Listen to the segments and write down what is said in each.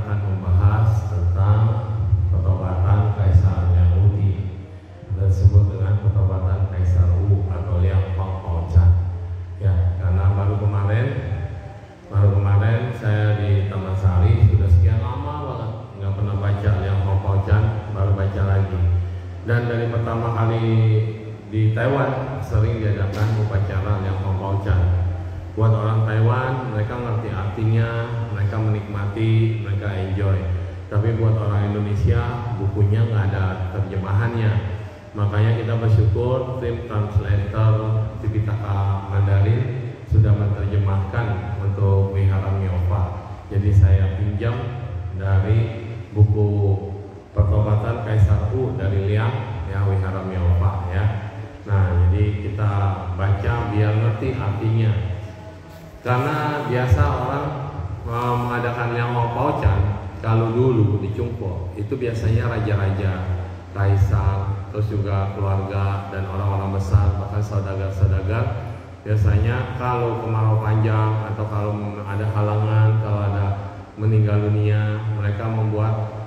akan membahas tentang pertobatan Kaisar Liang Wuti, disebut dengan pertobatan Kaisar Wu atau Liang Hongpao-chan. Ya, karena baru kemarin saya di Taman Sari sudah sekian lama banget nggak pernah baca Liang Hongpao-chan, baru baca lagi. Dan dari pertama kali di Taiwan sering diadakan upacara Liang Hongpao-chan. Buat orang Taiwan, mereka ngerti artinya, mereka menikmati, mereka enjoy. Tapi buat orang Indonesia, bukunya nggak ada terjemahannya. Makanya kita bersyukur tim translator Tipitaka Mandarin sudah menerjemahkan untuk Wihara Myopa. Jadi saya pinjam dari buku Pertobatan Kaisar Wu dari Liang, ya, Wihara Myopa, ya. Nah, jadi kita baca biar ngerti artinya. Karena biasa orang mengadakan Liang Hongpao-chan, kalau dulu di Chungpo itu biasanya raja-raja, kaisar, terus juga keluarga dan orang-orang besar, bahkan saudagar-saudagar. Biasanya kalau kemarau panjang atau kalau ada halangan, kalau ada meninggal dunia, mereka membuat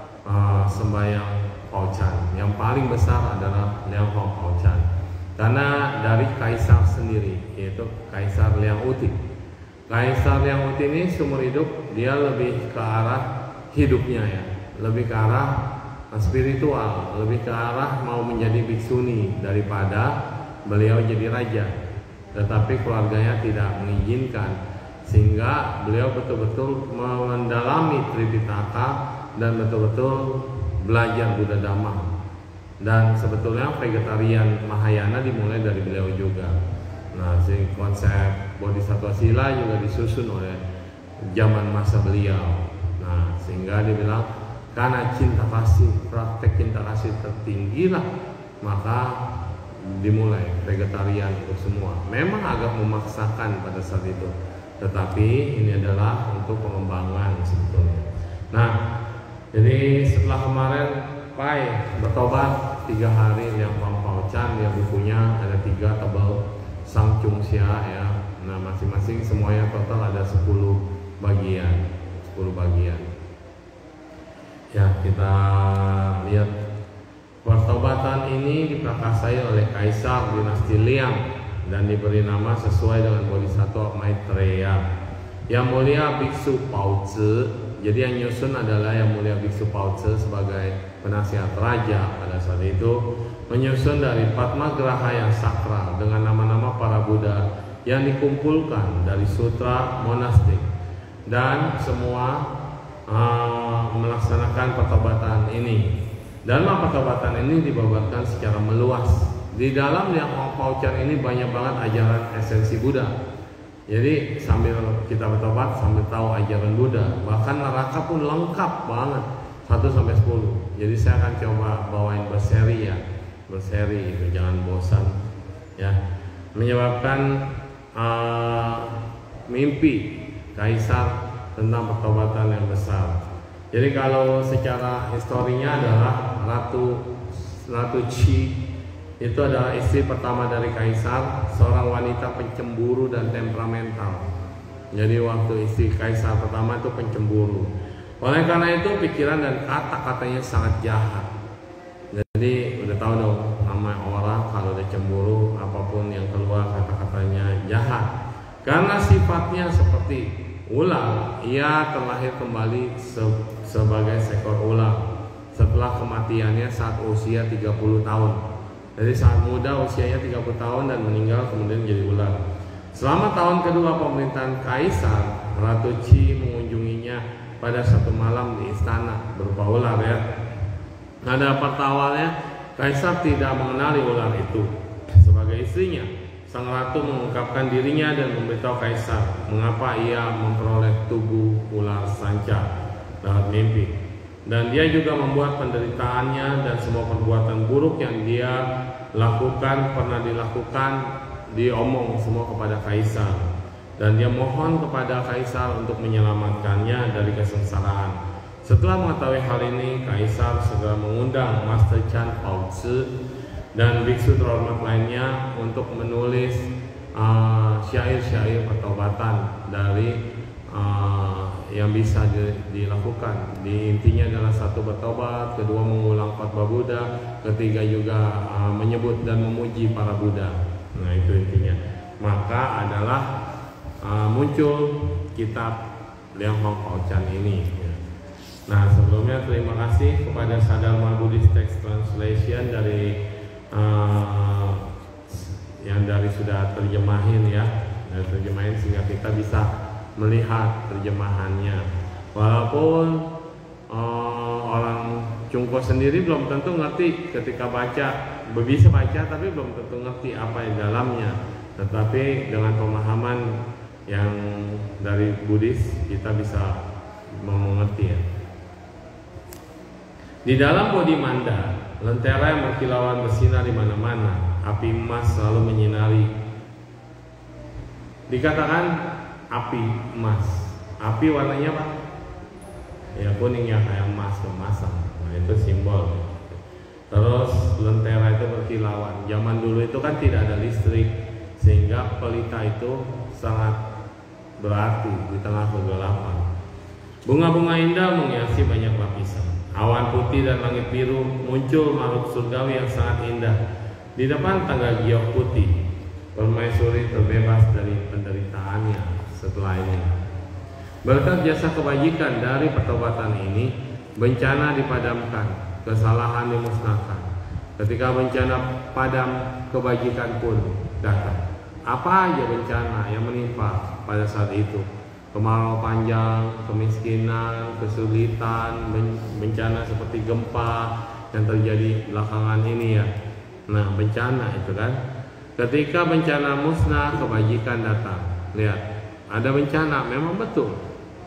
sembahyang Pao-chan. Yang paling besar adalah Liang Hongpao-chan. Karena dari kaisar sendiri, yaitu Kaisar Liang Wuti. Kaisar Liang Wuti ini seumur hidup dia lebih ke arah hidupnya, ya, lebih ke arah spiritual, lebih ke arah mau menjadi biksuni daripada beliau jadi raja. Tetapi keluarganya tidak mengizinkan, sehingga beliau betul-betul mendalami Tripitaka dan betul-betul belajar Buddha Dhamma. Dan sebetulnya vegetarian Mahayana dimulai dari beliau juga. Nah, si konsep Bodhisattva Sila juga disusun oleh zaman masa beliau. Nah, sehingga dia bilang karena cinta kasih, praktek cinta kasih tertinggilah, maka dimulai vegetarian untuk semua. Memang agak memaksakan pada saat itu, tetapi ini adalah untuk pengembangan sebetulnya. Nah, jadi setelah kemarin Pai bertobat 3 hari Liang Hongpao-chan, ya, bukunya ada 3 tebal. Sang Chung Xia, ya. Nah, masing-masing semuanya total ada 10 bagian. Ya, kita lihat pertobatan ini diprakarsai oleh Kaisar dinasti Liang dan diberi nama sesuai dengan Bodhisattva Maitreya. Yang mulia Biksu Paozi. Jadi yang nyusun adalah yang mulia Biksu Paozi sebagai penasihat raja pada saat itu, menyusun dari Padmagraha yang sakral dengan nama-nama para Buddha yang dikumpulkan dari sutra monastik, dan semua melaksanakan pertobatan ini. Dalam pertobatan ini dibabarkan secara meluas. Di dalam Liang Hongpao-chan ini banyak banget ajaran esensi Buddha. Jadi sambil kita bertobat sambil tahu ajaran Buddha, bahkan neraka pun lengkap banget 1-10. Jadi saya akan coba bawain berseri, ya, berseri itu, jangan bosan, ya. Menyebabkan mimpi Kaisar tentang pertobatan yang besar. Jadi kalau secara historinya adalah Ratu Qi itu adalah istri pertama dari Kaisar, seorang wanita pencemburu dan temperamental. Jadi waktu istri Kaisar pertama itu pencemburu. Oleh karena itu pikiran dan kata-katanya sangat jahat. Jadi udah tahu dong, nama orang kalau udah cemburu, apapun yang keluar kata-katanya jahat. Karena sifatnya seperti ular, ia terlahir kembali sebagai seekor ular setelah kematiannya saat usia 30 tahun. Jadi saat muda usianya 30 tahun dan meninggal kemudian jadi ular. Selama tahun kedua pemerintahan Kaisar, Ratu Qi mengunjunginya pada satu malam di istana berupa ular, ya. Pada part awalnya Kaisar tidak mengenali ular itu sebagai istrinya. Sang ratu mengungkapkan dirinya dan memberitahu Kaisar mengapa ia memperoleh tubuh ular sanca lewat mimpi. Dan dia juga membuat penderitaannya dan semua perbuatan buruk yang dia lakukan, pernah dilakukan, diomong semua kepada Kaisar. Dan dia mohon kepada Kaisar untuk menyelamatkannya dari kesengsaraan. Setelah mengetahui hal ini, Kaisar segera mengundang Master Chan Paozi dan biksu terhormat lainnya untuk menulis syair-syair pertobatan dari yang bisa dilakukan. Intinya adalah satu, bertobat, kedua mengulang khotbah Buddha, ketiga juga menyebut dan memuji para Buddha. Nah itu intinya. Maka adalah muncul kitab Liang Hong Pao Chan ini. Nah sebelumnya terima kasih kepada Sadharma Buddhist Text Translation dari yang dari sudah terjemahin ya, terjemahin sehingga kita bisa melihat terjemahannya. Walaupun orang Cungko sendiri belum tentu ngerti ketika baca, bisa baca tapi belum tentu ngerti apa yang dalamnya. Tetapi dengan pemahaman yang dari Buddhis kita bisa mengerti ya. Di dalam Bodhimanda, lentera yang berkilauan bersinar di mana-mana, api emas selalu menyinari. Dikatakan api emas. Api warnanya apa? Ya kuning ya, kayak emas kemasan. Nah itu simbol. Terus lentera itu berkilauan. Zaman dulu itu kan tidak ada listrik, sehingga pelita itu sangat berarti di tengah kegelapan. Bunga-bunga indah menghiasi banyak lapisan. Awan putih dan langit biru, muncul makhluk surgawi yang sangat indah. Di depan tangga giok putih, permaisuri terbebas dari penderitaannya setelah ini. Berkat jasa kebajikan dari pertobatan ini, bencana dipadamkan, kesalahan dimusnahkan. Ketika bencana padam, kebajikan pun datang. Apa aja bencana yang menimpa pada saat itu? Kemarau panjang, kemiskinan, kesulitan, bencana seperti gempa yang terjadi belakangan ini ya. Nah bencana itu kan, ketika bencana musnah, kebajikan datang. Lihat, ada bencana, memang betul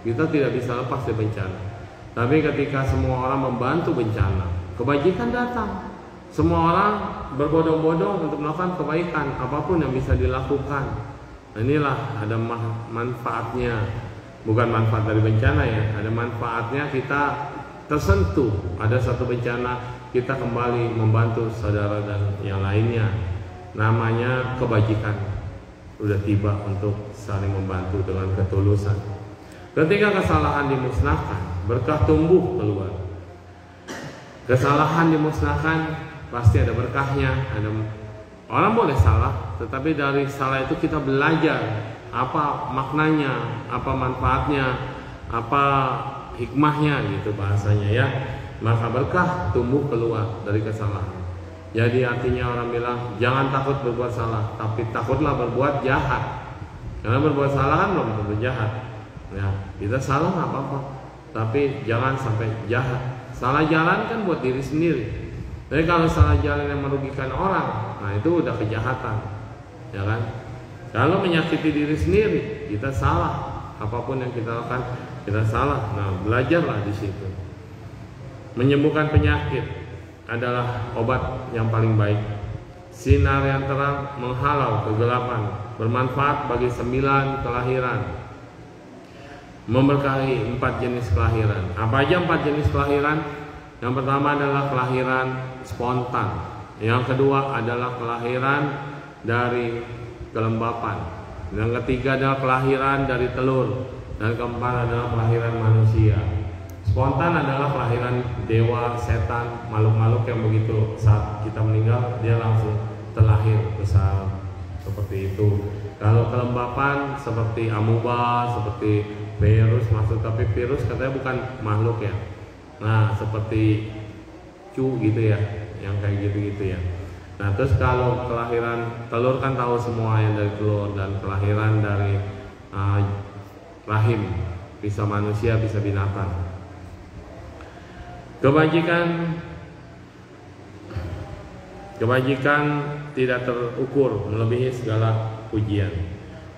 kita tidak bisa lepas dari bencana. Tapi ketika semua orang membantu bencana, kebajikan datang. Semua orang berbondong-bondong untuk melakukan kebaikan apapun yang bisa dilakukan. Inilah ada manfaatnya, bukan manfaat dari bencana ya, ada manfaatnya kita tersentuh, ada satu bencana kita kembali membantu saudara dan yang lainnya. Namanya kebajikan sudah tiba untuk saling membantu dengan ketulusan. Ketika kesalahan dimusnahkan, berkah tumbuh keluar. Kesalahan dimusnahkan, pasti ada berkahnya. Orang boleh salah, tetapi dari salah itu kita belajar apa maknanya, apa manfaatnya, apa hikmahnya gitu bahasanya ya. Maka berkah tumbuh keluar dari kesalahan. Jadi artinya orang bilang jangan takut berbuat salah, tapi takutlah berbuat jahat. Karena berbuat salah kan belum tentu jahat. Ya, kita salah nggak apa-apa, tapi jangan sampai jahat. Salah jalan kan buat diri sendiri. Tapi kalau salah jalan yang merugikan orang, nah itu udah kejahatan, ya kan? Kalau menyakiti diri sendiri, kita salah. Apapun yang kita lakukan, kita salah. Nah, belajarlah di situ. Menyembuhkan penyakit adalah obat yang paling baik. Sinar yang terang menghalau kegelapan, bermanfaat bagi 9 kelahiran. Memberkahi 4 jenis kelahiran. Apa aja 4 jenis kelahiran? Yang pertama adalah kelahiran spontan. Yang kedua adalah kelahiran dari kelembapan. Yang ketiga adalah kelahiran dari telur. Dan keempat adalah kelahiran manusia. Spontan adalah kelahiran dewa, setan, makhluk-makhluk yang begitu saat kita meninggal dia langsung terlahir besar seperti itu. Kalau kelembapan seperti amuba, seperti virus masuk, tapi virus katanya bukan makhluk ya. Nah seperti cu gitu ya, yang kayak gitu-gitu ya. Nah terus kalau kelahiran telur kan tahu semua yang dari telur, dan kelahiran dari rahim, bisa manusia bisa binatang. Kebajikan tidak terukur, melebihi segala pujian.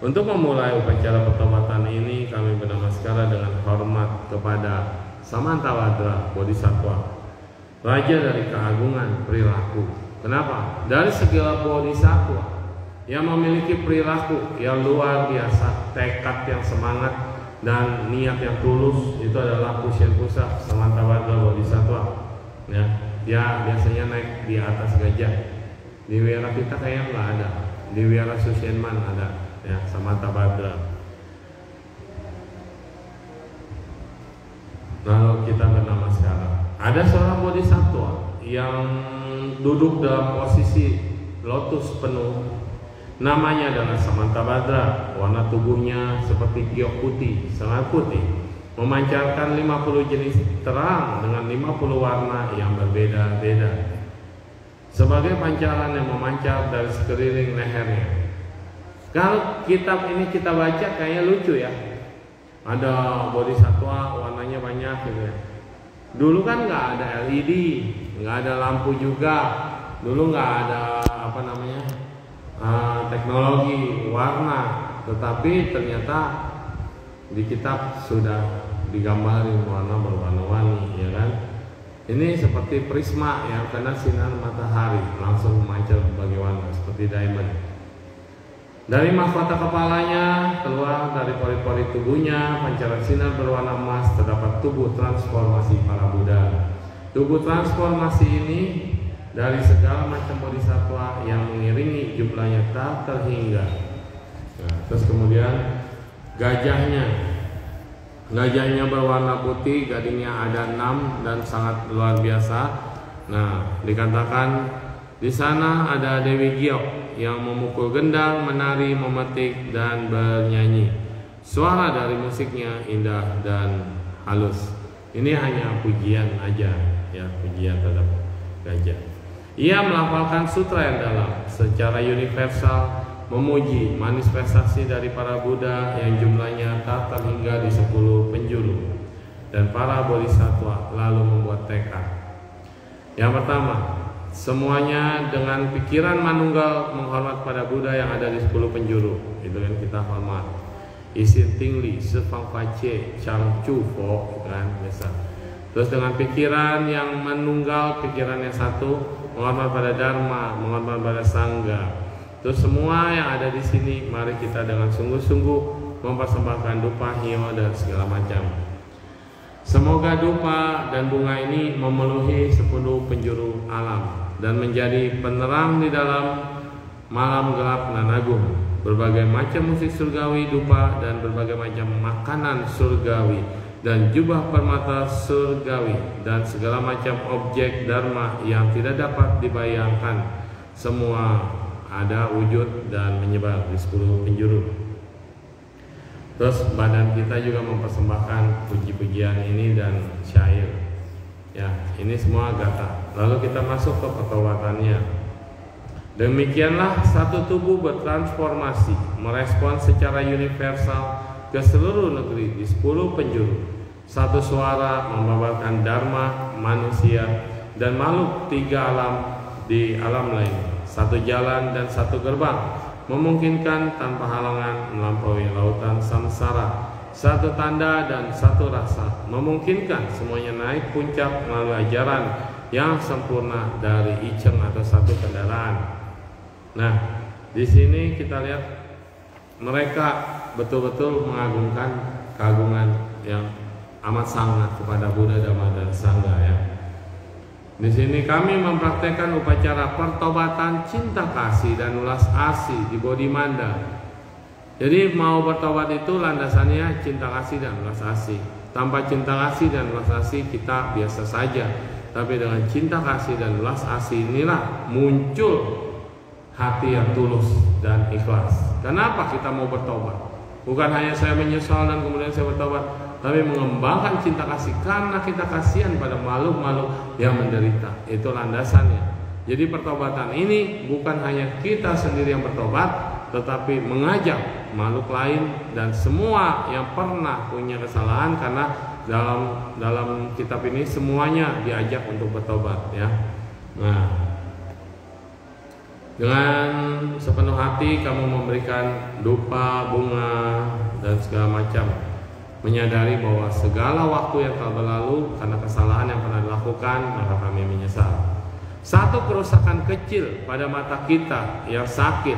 Untuk memulai upacara pertobatan ini, kami bernamaskara dengan hormat kepada Samantabhadra Bodhisattva, Raja dari keagungan perilaku. Kenapa? Dari segala bodhisattva yang memiliki perilaku yang luar biasa, tekad yang semangat dan niat yang tulus, itu adalah Pusyen Pusa Samantabhadra Bodhisattva. Ya, dia biasanya naik di atas gajah. Di wihara kita kayaknya nggak ada. Di wihara Sushyenman ada, ya Samantabhadra. Lalu kita bernama sekarang. Ada seorang bodhisattva yang duduk dalam posisi lotus penuh. Namanya adalah Samantabhadra. Warna tubuhnya seperti giok putih, sangat putih, memancarkan 50 jenis terang dengan 50 warna yang berbeda-beda. Sebagai pancaran yang memancar dari sekeliling lehernya. Kalau kitab ini kita baca kayaknya lucu ya. Ada bodhisattva warnanya banyak gitu ya. Dulu kan nggak ada LED, nggak ada lampu juga. Dulu nggak ada teknologi warna. Tetapi ternyata di kitab sudah digambarin warna berwarna-warni, ya kan? Ini seperti prisma yang kena sinar matahari langsung memancar berbagai warna seperti diamond. Dari mahkota kepalanya keluar dari pori-pori tubuhnya pancaran sinar berwarna emas. Terdapat tubuh transformasi para Buddha. Tubuh transformasi ini dari segala macam bodhisattva yang mengiringi, jumlahnya tak terhingga. Nah, terus kemudian Gajahnya berwarna putih, gadingnya ada 6 dan sangat luar biasa. Nah, dikatakan di sana ada Dewi Giok yang memukul gendang, menari, memetik, dan bernyanyi. Suara dari musiknya indah dan halus. Ini hanya pujian aja, ya, pujian terhadap gajah. Ia melafalkan sutra yang dalam secara universal, memuji manifestasi dari para Buddha yang jumlahnya tak terhingga di 10 penjuru. Dan para bodhisattva lalu membuat tekad. Yang pertama, semuanya dengan pikiran manunggal menghormat pada Buddha yang ada di 10 penjuru. Itu yang kita hormat. Isin tingli, sefang face, chang chu fo, kan biasa. Terus dengan pikiran yang manunggal, pikiran yang satu, menghormat pada Dharma, menghormat pada Sangha. Terus semua yang ada di sini, mari kita dengan sungguh-sungguh mempersembahkan dupa, hio, dan segala macam. Semoga dupa dan bunga ini memenuhi 10 penjuru alam dan menjadi penerang di dalam malam gelap nan agung. Berbagai macam musik surgawi dupa dan berbagai macam makanan surgawi dan jubah permata surgawi dan segala macam objek dharma yang tidak dapat dibayangkan, semua ada wujud dan menyebar di 10 penjuru. Terus badan kita juga mempersembahkan puji-pujian ini dan syair. Ya, ini semua gata. Lalu kita masuk ke pertobatannya. Demikianlah satu tubuh bertransformasi, merespons secara universal ke seluruh negeri di 10 penjuru. Satu suara membabarkan dharma manusia dan makhluk 3 alam di alam lain. Satu jalan dan satu gerbang memungkinkan tanpa halangan melampaui lautan samsara. Satu tanda dan satu rasa memungkinkan semuanya naik puncak melalui ajaran yang sempurna dari iceng atau satu kendaraan. Nah, di sini kita lihat mereka betul-betul mengagungkan keagungan yang amat sangat kepada Buddha, Dhamma, dan Sangha, ya. Di sini kami mempraktekkan upacara pertobatan cinta kasih dan ulas asih di Bodhimanda. Jadi mau bertobat itu landasannya cinta kasih dan ulas asih. Tanpa cinta kasih dan ulas asih kita biasa saja. Tapi dengan cinta kasih dan ulas asih inilah muncul hati yang tulus dan ikhlas. Kenapa kita mau bertobat? Bukan hanya saya menyesal dan kemudian saya bertobat, tapi mengembangkan cinta kasih karena kita kasihan pada makhluk-makhluk yang menderita. Itu landasannya. Jadi pertobatan ini bukan hanya kita sendiri yang bertobat, tetapi mengajak makhluk lain dan semua yang pernah punya kesalahan, karena dalam kitab ini semuanya diajak untuk bertobat, ya. Nah, dengan sepenuh hati kamu memberikan dupa, bunga, dan segala macam, menyadari bahwa segala waktu yang telah berlalu karena kesalahan yang pernah dilakukan, maka kami menyesal. Satu kerusakan kecil pada mata kita yang sakit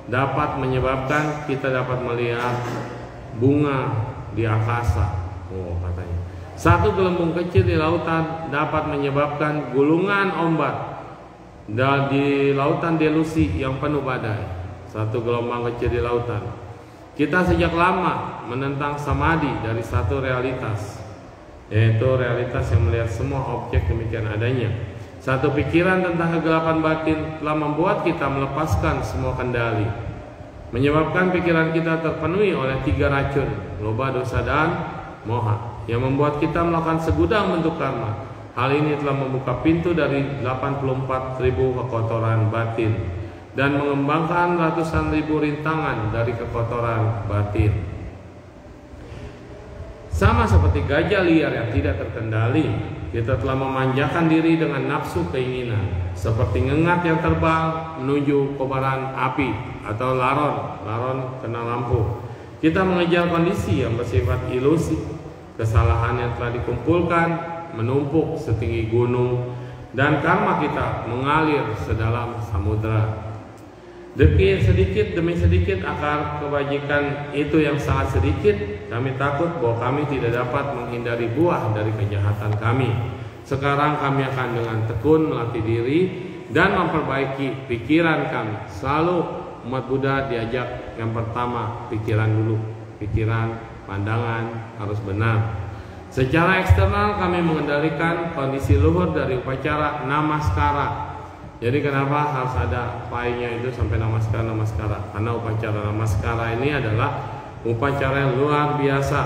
dapat menyebabkan kita dapat melihat bunga di angkasa. Katanya. Satu gelembung kecil di lautan dapat menyebabkan gulungan ombak dan di lautan delusi yang penuh badai. Satu gelombang kecil di lautan. Kita sejak lama menentang samadhi dari satu realitas. yaitu realitas yang melihat semua objek demikian adanya. Satu pikiran tentang kegelapan batin telah membuat kita melepaskan semua kendali, menyebabkan pikiran kita terpenuhi oleh 3 racun, loba, dosa, dan moha, yang membuat kita melakukan segudang bentuk karma. Hal ini telah membuka pintu dari 84.000 kekotoran batin dan mengembangkan ratusan ribu rintangan dari kekotoran batin. Sama seperti gajah liar yang tidak terkendali, kita telah memanjakan diri dengan nafsu keinginan, seperti ngengat yang terbang menuju kobaran api atau laron kena lampu. Kita mengejar kondisi yang bersifat ilusi, kesalahan yang telah dikumpulkan menumpuk setinggi gunung, dan karma kita mengalir sedalam samudera. Sedikit demi sedikit akar kebajikan itu yang sangat sedikit, kami takut bahwa kami tidak dapat menghindari buah dari kejahatan kami. Sekarang kami akan dengan tekun melatih diri dan memperbaiki pikiran kami. Selalu umat Buddha diajak yang pertama pikiran dulu, pikiran, pandangan harus benar. Secara eksternal kami mengendalikan kondisi luhur dari upacara namaskara. Jadi kenapa harus ada painya itu sampai namaskara? Karena upacara namaskara ini adalah upacara yang luar biasa,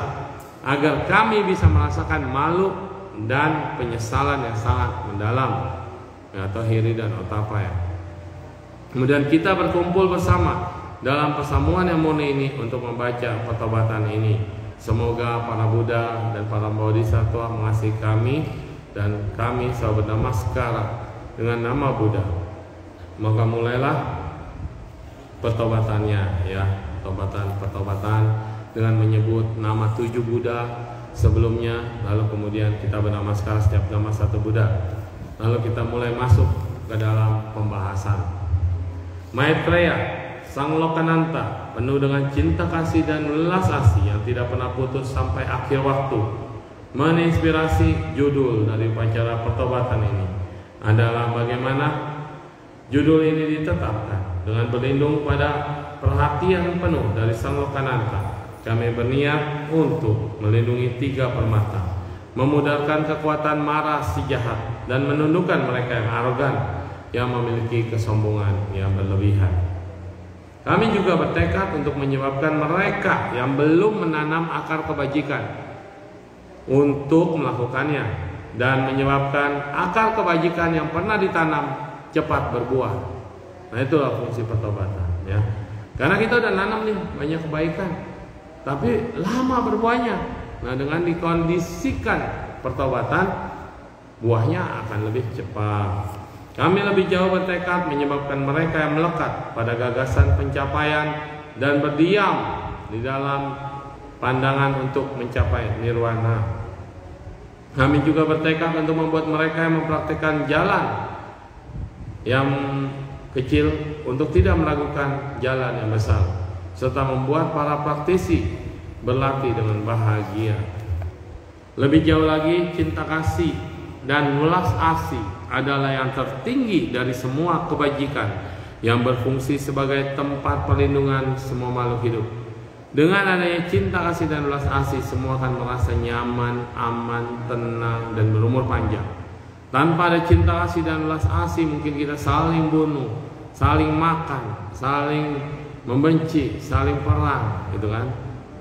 agar kami bisa merasakan malu dan penyesalan yang sangat mendalam, atau hiri dan otapa ya. Kemudian kita berkumpul bersama dalam persamuan yang murni ini untuk membaca pertobatan ini. Semoga para Buddha dan para Bodhisattva mengasihi kami dan kami selalu bernamaskara dengan nama Buddha. Maka mulailah pertobatannya ya, pertobatan dengan menyebut nama 7 Buddha sebelumnya, lalu kemudian kita bernamaskara setiap nama 1 Buddha. Lalu kita mulai masuk ke dalam pembahasan. Maitreya, Sang Lokananta, penuh dengan cinta kasih dan welas asih yang tidak pernah putus sampai akhir waktu, menginspirasi judul dari upacara pertobatan ini adalah bagaimana judul ini ditetapkan. Dengan berlindung pada perhatian penuh dari Sang Lokananta, kami berniat untuk melindungi 3 permata, memudarkan kekuatan marah si jahat, dan menundukkan mereka yang arogan, yang memiliki kesombongan yang berlebihan. Kami juga bertekad untuk menyebabkan mereka yang belum menanam akar kebajikan untuk melakukannya, dan menyebabkan akar kebajikan yang pernah ditanam cepat berbuah. Nah, itulah fungsi pertobatan ya. Karena kita udah nanam nih banyak kebaikan, tapi lama berbuahnya. Nah, dengan dikondisikan pertobatan, buahnya akan lebih cepat. Kami lebih jauh bertekad menyebabkan mereka yang melekat pada gagasan pencapaian dan berdiam di dalam pandangan untuk mencapai nirwana. Kami juga bertekad untuk membuat mereka yang mempraktikkan jalan yang kecil untuk tidak meragukan jalan yang besar, serta membuat para praktisi berlatih dengan bahagia. Lebih jauh lagi, cinta kasih dan welas asih adalah yang tertinggi dari semua kebajikan yang berfungsi sebagai tempat perlindungan semua makhluk hidup. Dengan adanya cinta kasih dan welas asih, semua akan merasa nyaman, aman, tenang, dan berumur panjang. Tanpa ada cinta kasih dan welas asih, mungkin kita saling bunuh, saling makan, saling membenci, saling perang, gitu kan?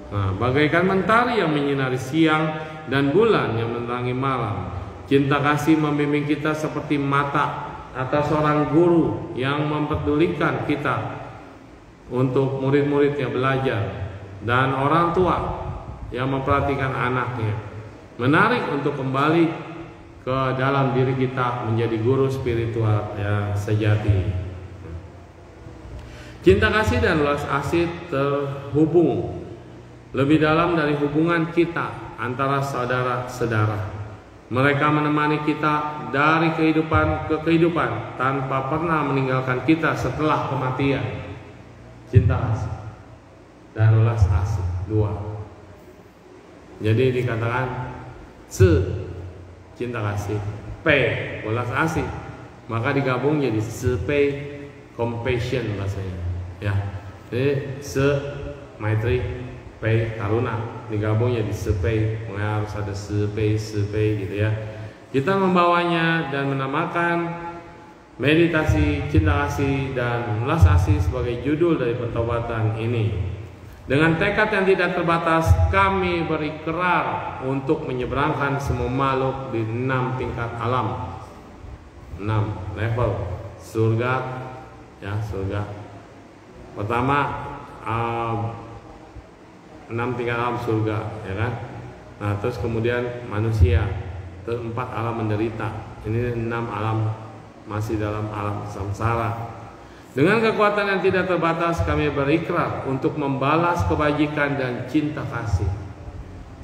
Nah, bagaikan mentari yang menyinari siang dan bulan yang menerangi malam. Cinta kasih membimbing kita seperti mata atau seorang guru yang mempedulikan kita untuk murid-muridnya belajar, dan orang tua yang memperhatikan anaknya. Menarik untuk kembali ke dalam diri kita menjadi guru spiritual yang sejati. Cinta kasih dan welas asih terhubung lebih dalam dari hubungan kita antara saudara-saudara. Mereka menemani kita dari kehidupan ke kehidupan tanpa pernah meninggalkan kita setelah kematian. Cinta kasih dan welas asih 2. Jadi dikatakan se cinta kasih, p welas asih, maka digabung jadi sepe compassion bahasanya. Ya, jadi se maitri, p pei karuna, digabung jadi sepei, harus ada sepei gitu ya. Kita membawanya dan menamakan meditasi cinta kasih dan belas asih sebagai judul dari pertobatan ini. Dengan tekad yang tidak terbatas, kami berikrar untuk menyeberangkan semua makhluk di 6 tingkat alam, 6 level surga, ya surga. Pertama 6 tingkat alam surga, ya kan. Nah terus kemudian manusia, terus 4 alam menderita. Ini 6 alam masih dalam alam samsara. Dengan kekuatan yang tidak terbatas, kami berikrar untuk membalas kebajikan dan cinta kasih.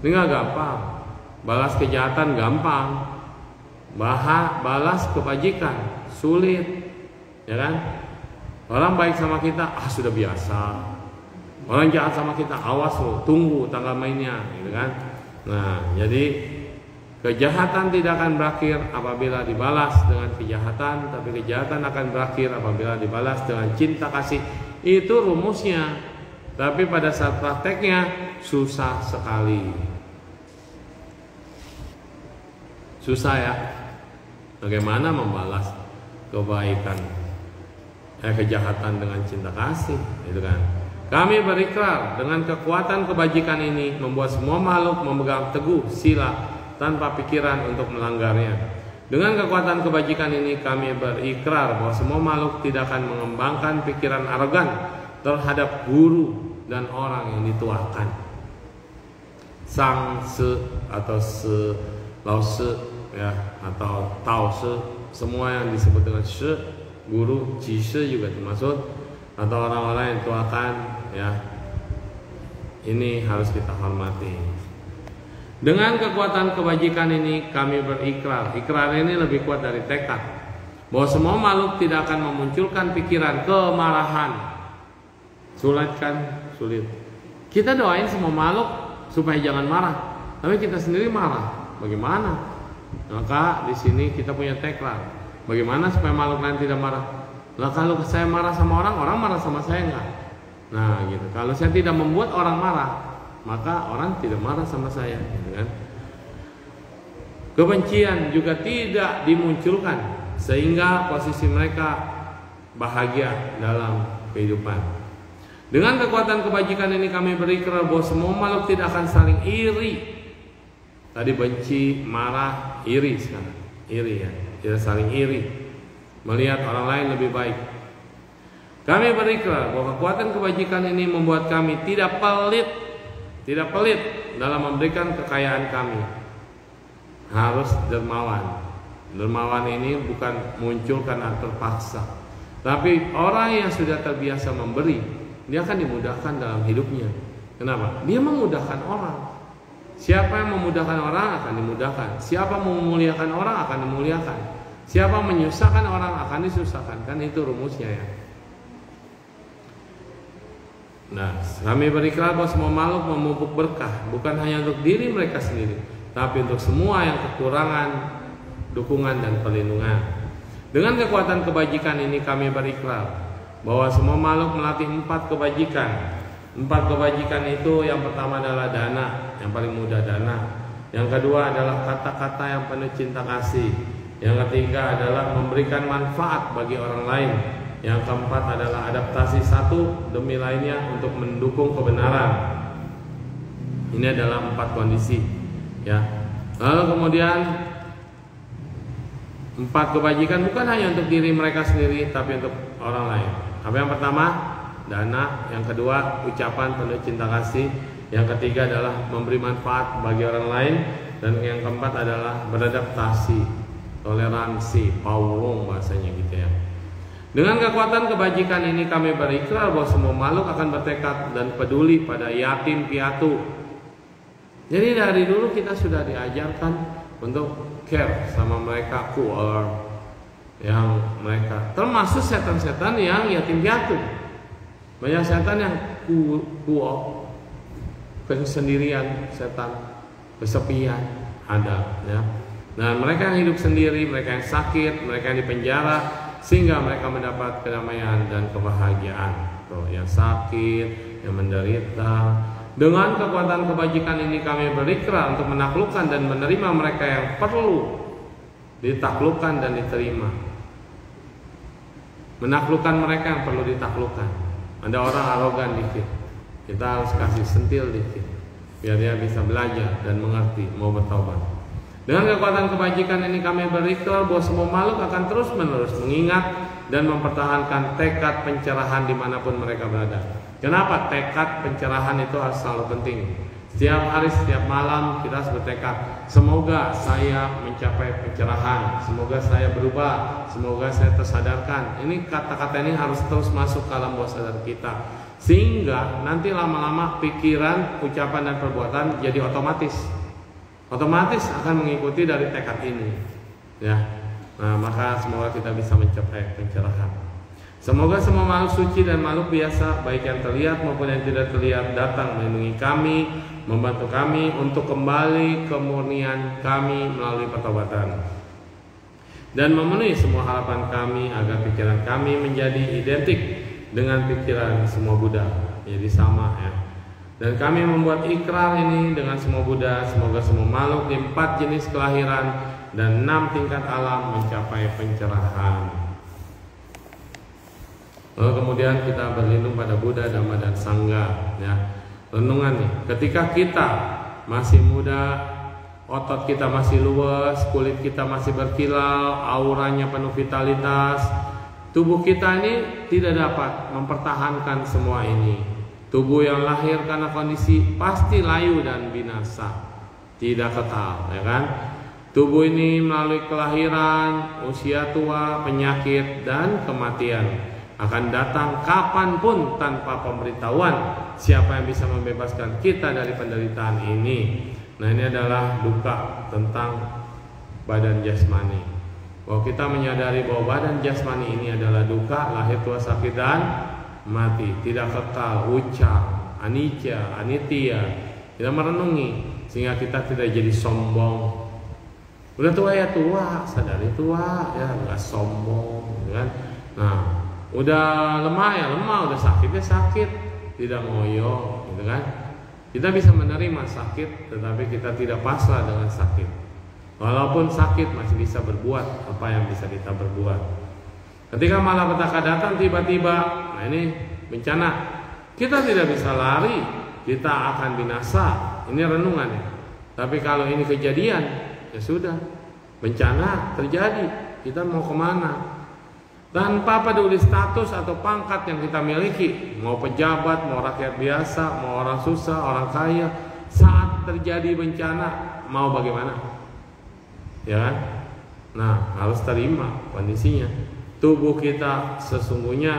Ini nggak gampang. Balas kejahatan gampang, balas kebajikan sulit, ya kan? Orang baik sama kita, sudah biasa. Orang jahat sama kita, awas lo, tunggu tanggal mainnya, gitu kan? Nah, jadi kejahatan tidak akan berakhir apabila dibalas dengan kejahatan, tapi kejahatan akan berakhir apabila dibalas dengan cinta kasih. Itu rumusnya. Tapi pada saat prakteknya susah sekali. Susah ya. Bagaimana membalas kebaikan, kejahatan dengan cinta kasih, gitu kan? Kami berikrar dengan kekuatan kebajikan ini membuat semua makhluk memegang teguh sila tanpa pikiran untuk melanggarnya. Dengan kekuatan kebajikan ini kami berikrar bahwa semua makhluk tidak akan mengembangkan pikiran arogan terhadap guru dan orang yang dituakan. Sang se atau se, lao se, ya, atau tao se, semua yang disebut dengan se, guru, ji se juga termasuk, atau orang-orang yang dituakan, ya. Ini harus kita hormati. Dengan kekuatan kebajikan ini kami berikrar. Ikrar ini lebih kuat dari tekad, bahwa semua makhluk tidak akan memunculkan pikiran kemarahan. Sulit kan? Sulit. Kita doain semua makhluk supaya jangan marah, tapi kita sendiri marah. Bagaimana? Maka di sini kita punya tekad. Bagaimana supaya makhluk lain tidak marah? Lah kalau saya marah sama orang, orang marah sama saya enggak? Nah gitu. Kalau saya tidak membuat orang marah, maka orang tidak marah sama saya, gitu kan? Kebencian juga tidak dimunculkan sehingga posisi mereka bahagia dalam kehidupan. Dengan kekuatan kebajikan ini kami berikrar bahwa semua makhluk tidak akan saling iri. Tadi benci, marah, iri sekarang. Iri ya, tidak saling iri, melihat orang lain lebih baik. Kami berikrar bahwa kekuatan kebajikan ini membuat kami tidak pelit dalam memberikan kekayaan kami. Harus dermawan. Dermawan ini bukan muncul karena terpaksa, tapi orang yang sudah terbiasa memberi, dia akan dimudahkan dalam hidupnya. Kenapa? Dia memudahkan orang. Siapa yang memudahkan orang akan dimudahkan. Siapa memuliakan orang akan dimuliakan. Siapa menyusahkan orang akan disusahkan. Kan itu rumusnya ya. Nah, kami berikrar bahwa semua makhluk memupuk berkah, bukan hanya untuk diri mereka sendiri, tapi untuk semua yang kekurangan dukungan dan perlindungan. Dengan kekuatan kebajikan ini kami berikrar bahwa semua makhluk melatih 4 kebajikan. 4 kebajikan itu yang pertama adalah dana, yang paling mudah dana. Yang kedua adalah kata-kata yang penuh cinta kasih. Yang ketiga adalah memberikan manfaat bagi orang lain. Yang keempat adalah adaptasi satu demi lainnya untuk mendukung kebenaran. Ini adalah 4 kondisi, ya. Lalu kemudian 4 kebajikan bukan hanya untuk diri mereka sendiri, tapi untuk orang lain. Apa yang pertama? Dana. Yang kedua, ucapan penuh cinta kasih. Yang ketiga adalah memberi manfaat bagi orang lain. Dan yang keempat adalah beradaptasi, toleransi, paulung bahasanya gitu ya. Dengan kekuatan kebajikan ini kami berikrar bahwa semua makhluk akan bertekad dan peduli pada yatim piatu. Jadi dari dulu kita sudah diajarkan untuk care sama mereka, yang mereka, termasuk setan-setan yang yatim piatu. Banyak setan yang kesendirian, setan kesepian ada ya. Nah mereka yang hidup sendiri, mereka yang sakit, mereka yang dipenjara, sehingga mereka mendapat kedamaian dan kebahagiaan. Tuh, yang sakit, yang menderita, Dengan kekuatan kebajikan ini kami berikrar untuk menaklukkan dan menerima mereka yang perlu ditaklukkan dan diterima. Menaklukkan mereka yang perlu ditaklukkan. Ada orang arogan dikit, kita harus kasih sentil dikit biar dia bisa belajar dan mengerti mau bertobat. Dengan kekuatan kebajikan ini kami berikrar bahwa semua makhluk akan terus menerus mengingat dan mempertahankan tekad pencerahan dimanapun mereka berada. Kenapa tekad pencerahan itu harus selalu penting? Setiap hari, setiap malam kita harus bertekad, semoga saya mencapai pencerahan, semoga saya berubah, semoga saya tersadarkan. Ini kata-kata ini harus terus masuk ke alam bawah sadar kita, sehingga nanti lama-lama pikiran, ucapan dan perbuatan jadi otomatis akan mengikuti dari tekad ini, ya. Nah, maka semoga kita bisa mencapai pencerahan. Semoga semua makhluk suci dan makhluk biasa, baik yang terlihat maupun yang tidak terlihat, datang melindungi kami, membantu kami untuk kembali kemurnian kami melalui pertobatan, dan memenuhi semua harapan kami agar pikiran kami menjadi identik dengan pikiran semua Buddha, jadi sama, ya. Dan kami membuat ikrar ini dengan semua Buddha, semoga semua makhluk di 4 jenis kelahiran dan 6 tingkat alam mencapai pencerahan. Lalu kemudian kita berlindung pada Buddha, Dhamma dan Sangha, ya. Renungan nih, ketika kita masih muda, otot kita masih luas, kulit kita masih berkilau, auranya penuh vitalitas, tubuh kita ini tidak dapat mempertahankan semua ini. Tubuh yang lahir karena kondisi pasti layu dan binasa, tidak kekal, ya kan? Tubuh ini melalui kelahiran, usia tua, penyakit, dan kematian akan datang kapanpun tanpa pemberitahuan. Siapa yang bisa membebaskan kita dari penderitaan ini? Nah, ini adalah duka tentang badan jasmani. Bahwa kita menyadari bahwa badan jasmani ini adalah duka, lahir, tua, sakit, dan mati, tidak kekal, ucap, anicca, anitya. Kita merenungi sehingga kita tidak jadi sombong. Udah tua ya tua, sadari tua, ya nggak sombong, kan? Nah, udah lemah ya lemah, udah sakit ya sakit, tidak ngoyo, gitu kan? Kita bisa menerima sakit, tetapi kita tidak pasrah dengan sakit. Walaupun sakit masih bisa berbuat apa yang bisa kita berbuat. Ketika malapetaka datang tiba-tiba, nah ini bencana, kita tidak bisa lari, kita akan binasa. Ini renungan ya. Tapi kalau ini kejadian, ya sudah, bencana terjadi, kita mau kemana? Tanpa peduli status atau pangkat yang kita miliki, mau pejabat, mau rakyat biasa, mau orang susah, orang kaya, saat terjadi bencana mau bagaimana? Ya kan? Nah, harus terima kondisinya. Tubuh kita sesungguhnya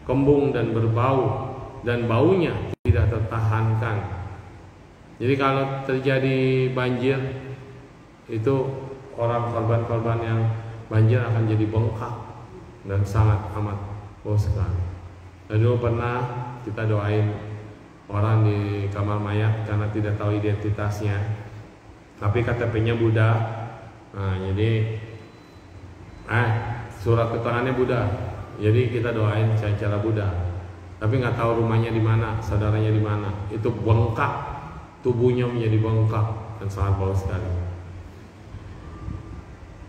kembung dan berbau, dan baunya tidak tertahankan. Jadi kalau terjadi banjir, itu orang korban-korban yang banjir akan jadi bengkak dan sangat amat bau sekali. Dan dulu pernah kita doain orang di kamar mayat karena tidak tahu identitasnya, tapi KTP-nya Buddha. Nah, jadi surat keterangannya Buddha. Jadi kita doain secara Buddha, tapi nggak tahu rumahnya di mana, saudaranya di mana. Itu bengkak, tubuhnya menjadi bengkak dan sangat bau sekali.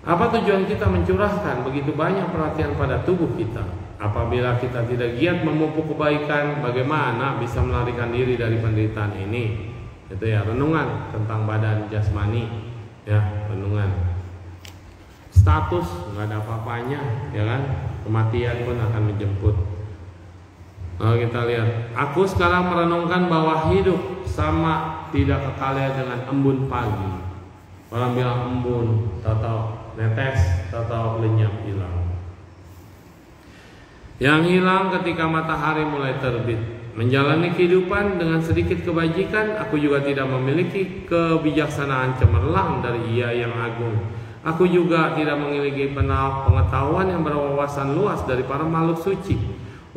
Apa tujuan kita mencurahkan begitu banyak perhatian pada tubuh kita? Apabila kita tidak giat memupuk kebaikan, bagaimana bisa melarikan diri dari penderitaan ini? Itu ya, renungan tentang badan jasmani, ya, renungan. Status nggak ada apa-apanya, ya kan? Kematian pun akan menjemput. Lalu kita lihat, aku sekarang merenungkan bahwa hidup sama tidak kekalnya dengan embun pagi. Orang bilang embun, tahu netes, tahu lenyap, hilang. Yang hilang ketika matahari mulai terbit. Menjalani kehidupan dengan sedikit kebajikan, aku juga tidak memiliki kebijaksanaan cemerlang dari Ia yang agung. Aku juga tidak memiliki pengetahuan yang berwawasan luas dari para makhluk suci.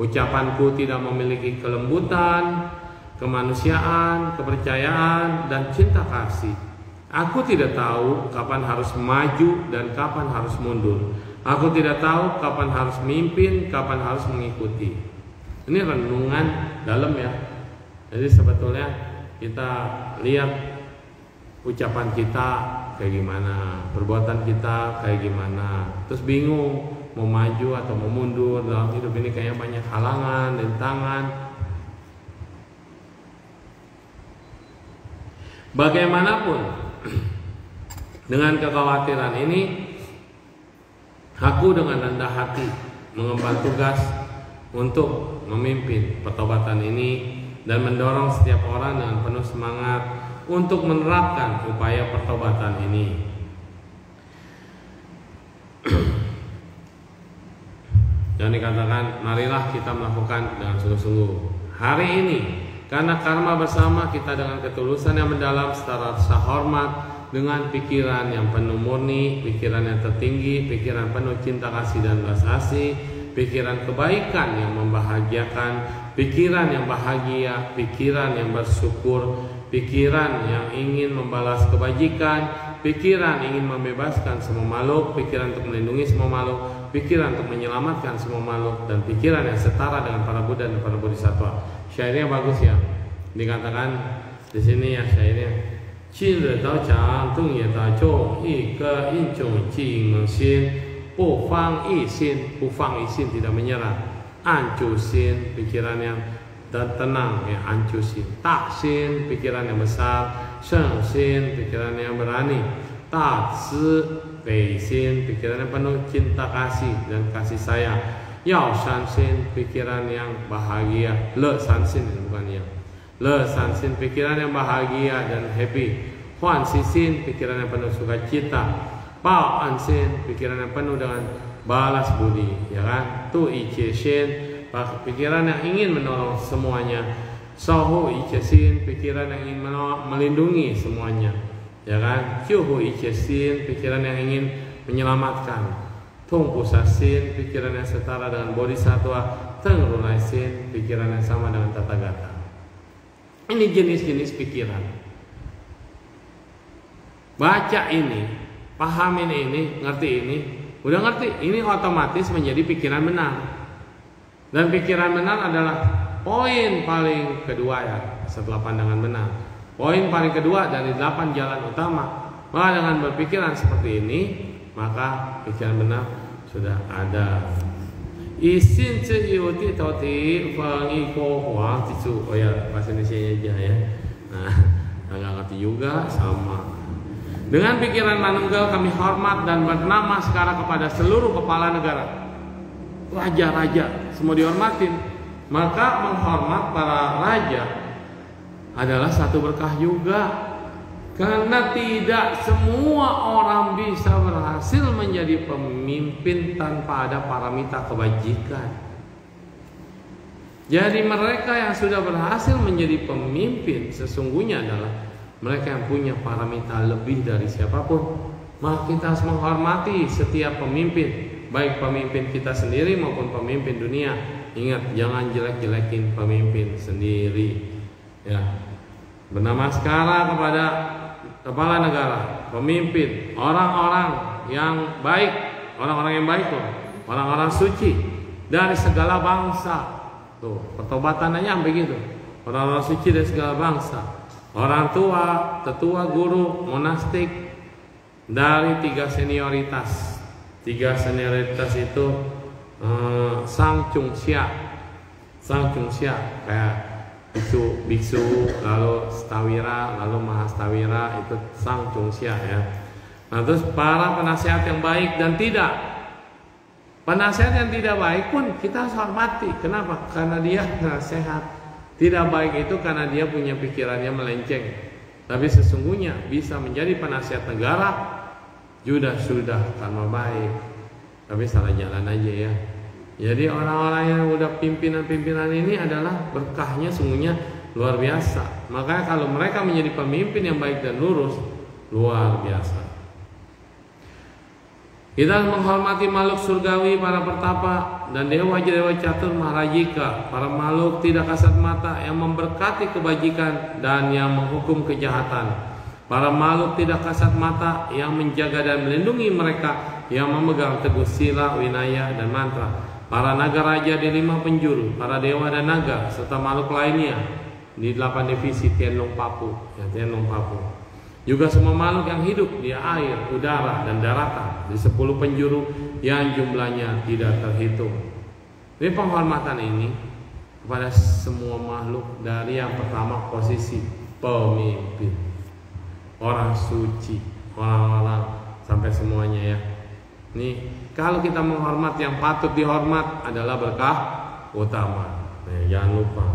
Ucapanku tidak memiliki kelembutan, kemanusiaan, kepercayaan, dan cinta kasih. Aku tidak tahu kapan harus maju dan kapan harus mundur. Aku tidak tahu kapan harus mimpin, kapan harus mengikuti. Ini renungan dalam ya. Jadi sebetulnya kita lihat ucapan kita kayak gimana, perbuatan kita kayak gimana, terus bingung mau maju atau mau mundur dalam hidup ini, kayaknya banyak halangan, rintangan. Bagaimanapun dengan kekhawatiran ini, aku dengan rendah hati mengemban tugas untuk memimpin pertobatan ini dan mendorong setiap orang dengan penuh semangat untuk menerapkan upaya pertobatan ini. Dan dikatakan, marilah kita melakukan dengan sungguh-sungguh hari ini, karena karma bersama kita dengan ketulusan yang mendalam secara rasa hormat, dengan pikiran yang penuh murni, pikiran yang tertinggi, pikiran penuh cinta kasih dan belas asih, pikiran kebaikan yang membahagiakan, pikiran yang bahagia, pikiran yang bersyukur, pikiran yang ingin membalas kebajikan, pikiran ingin membebaskan semua makhluk, pikiran untuk melindungi semua makhluk, pikiran untuk menyelamatkan semua makhluk, dan pikiran yang setara dengan para Buddha dan para Bodhisattva. Syairnya bagus ya. Dikatakan di sini ya syairnya. 今日道场，正业大众，一个英雄精心，不放一心，不放一心tidak menyerah. Ancu sin, pikiran yang tenang ya, ancu sin. Tak sin, pikiran yang besar. Sheng sin, pikiran yang berani. Tak zi, bei sin, pikiran yang penuh cinta kasih dan kasih sayang. Yao shan sin, pikiran yang bahagia. Le san sin bukan ya. Le san sin, pikiran yang bahagia dan happy. Huan si sin, pikiran yang penuh sukacita. Pao an sin, pikiran yang penuh dengan balas budi, ya kan? Tu i che sin, pikiran yang ingin menolong semuanya. Sohu i che sin, pikiran yang ingin melindungi semuanya, ya kan? Kyuhu i che sin, pikiran yang ingin menyelamatkan. Tung pusa sin, pikiran yang setara dengan bodhisattva. Teng runai sin, pikiran yang sama dengan tathagata. Ini jenis-jenis pikiran. Baca ini, pahamin ini, ngerti ini, udah ngerti, ini otomatis menjadi pikiran benar. Dan pikiran benar adalah poin paling kedua ya, setelah pandangan benar. Poin paling kedua dari 8 jalan utama. Maka dengan berpikiran seperti ini, maka pikiran benar sudah ada. Isin ceyuti toti fangi ko huang tisu. Oh ya, bahasa Indonesia aja ya. Nah, nggak ngerti juga sama. Dengan pikiran manunggal kami hormat dan bernama sekarang kepada seluruh kepala negara, raja-raja semua dihormatin. Maka menghormat para raja adalah satu berkah juga. Karena tidak semua orang bisa berhasil menjadi pemimpin tanpa ada paramita kebajikan. Jadi mereka yang sudah berhasil menjadi pemimpin sesungguhnya adalah mereka yang punya paramita lebih dari siapapun. Maka kita harus menghormati setiap pemimpin, baik pemimpin kita sendiri maupun pemimpin dunia. Ingat, jangan jelek-jelekin pemimpin sendiri. Ya, bernama sekarang kepada kepala negara, pemimpin, orang-orang yang baik, orang-orang yang baik loh, orang-orang suci dari segala bangsa. Tuh, pertobatannya begitu. Orang-orang suci dari segala bangsa, orang tua, tetua, guru, monastik dari 3 senioritas. 3 senioritas itu Sang Chung Xia, kayak biksu, lalu stawira, lalu mahastawira, itu Sang Chung Xia ya. Nah, terus para penasihat yang baik dan tidak. Penasihat yang tidak baik pun kita harus hormati. Kenapa? Karena dia nasihat. Tidak baik itu karena dia punya pikirannya melenceng. Tapi sesungguhnya bisa menjadi penasihat negara sudah karena baik. Tapi salah jalan aja ya. Jadi orang-orang yang udah pimpinan-pimpinan ini adalah berkahnya sungguhnya luar biasa. Makanya kalau mereka menjadi pemimpin yang baik dan lurus, luar biasa. Kita menghormati makhluk surgawi, para pertapa dan dewa-dewa catur maharajika, para makhluk tidak kasat mata yang memberkati kebajikan dan yang menghukum kejahatan. Para makhluk tidak kasat mata yang menjaga dan melindungi mereka yang memegang teguh sila, winaya dan mantra. Para naga raja di 5 penjuru, para dewa dan naga serta makhluk lainnya di 8 divisi Tianlong Papu, ya, Tianlong Papu. Juga semua makhluk yang hidup di air, udara, dan daratan di 10 penjuru yang jumlahnya tidak terhitung. Ini penghormatan ini kepada semua makhluk dari yang pertama posisi pemimpin, orang suci, orang-orang sampai semuanya ya. Nih, kalau kita menghormat yang patut dihormat adalah berkah utama. Jangan lupa.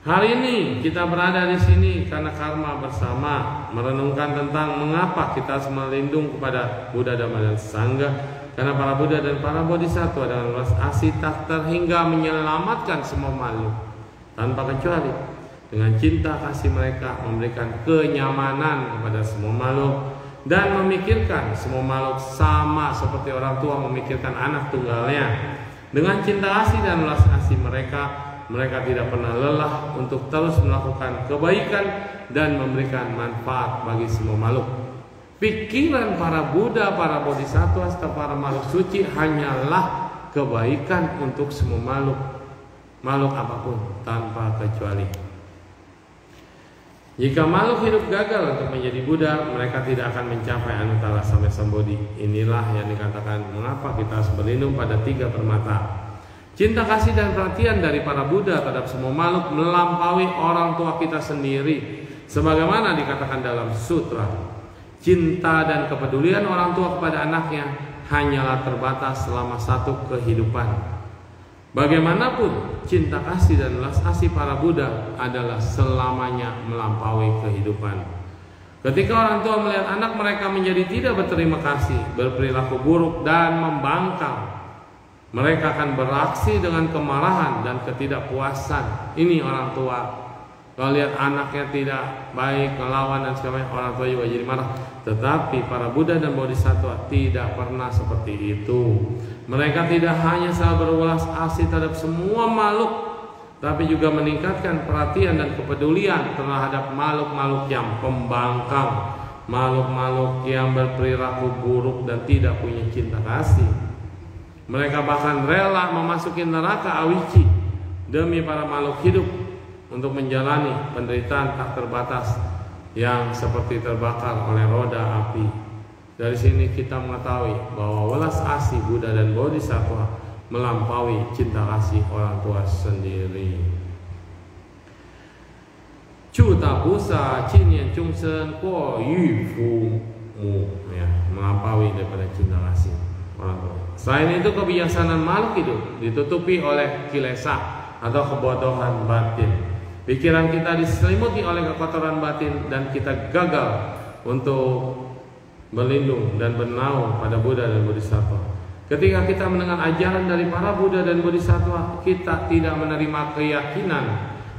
Hari ini kita berada di sini karena karma bersama, merenungkan tentang mengapa kita harus melindung kepada Buddha, Dhamma, dan Sangha. Karena para Buddha dan para Bodhisattva dengan welas asih tak terhingga menyelamatkan semua makhluk tanpa kecuali. Dengan cinta kasih mereka memberikan kenyamanan kepada semua makhluk dan memikirkan semua makhluk sama seperti orang tua memikirkan anak tunggalnya. Dengan cinta kasih dan welas asih mereka tidak pernah lelah untuk terus melakukan kebaikan dan memberikan manfaat bagi semua makhluk. Pikiran para Buddha, para Bodhisattva, serta para makhluk suci hanyalah kebaikan untuk semua makhluk apapun tanpa kecuali. Jika makhluk hidup gagal untuk menjadi Buddha, mereka tidak akan mencapai Anuttara Samya Sambodhi. Inilah yang dikatakan mengapa kita harus berlindung pada 3 permata. Cinta kasih dan perhatian dari para Buddha terhadap semua makhluk melampaui orang tua kita sendiri. Sebagaimana dikatakan dalam sutra, cinta dan kepedulian orang tua kepada anaknya hanyalah terbatas selama 1 kehidupan. Bagaimanapun, cinta kasih dan welas asih para Buddha adalah selamanya melampaui kehidupan. Ketika orang tua melihat anak mereka menjadi tidak berterima kasih, berperilaku buruk dan membangkang, mereka akan beraksi dengan kemarahan dan ketidakpuasan. Ini orang tua. Kalau lihat anaknya tidak baik, melawan dan sebagainya, orang tua juga jadi marah. Tetapi para Buddha dan Bodhisattva tidak pernah seperti itu. Mereka tidak hanya selalu berwelas asih terhadap semua makhluk, tapi juga meningkatkan perhatian dan kepedulian terhadap makhluk-makhluk yang pembangkang, makhluk-makhluk yang berperilaku buruk dan tidak punya cinta kasih. Mereka bahkan rela memasuki neraka awici demi para makhluk hidup untuk menjalani penderitaan tak terbatas yang seperti terbakar oleh roda api. Dari sini kita mengetahui bahwa welas asih Buddha dan Bodhisattva melampaui cinta kasih orang tua sendiri. Chu ta busa qin nian chung sen guo yu fu mu, ya, melampaui daripada cinta kasih orang tua. Selain itu, kebijaksanaan makhluk hidup ditutupi oleh kilesa atau kebodohan batin. Pikiran kita diselimuti oleh kekotoran batin dan kita gagal untuk berlindung dan bernaung pada Buddha dan Bodhisattva. Ketika kita mendengar ajaran dari para Buddha dan Bodhisattva, kita tidak menerima keyakinan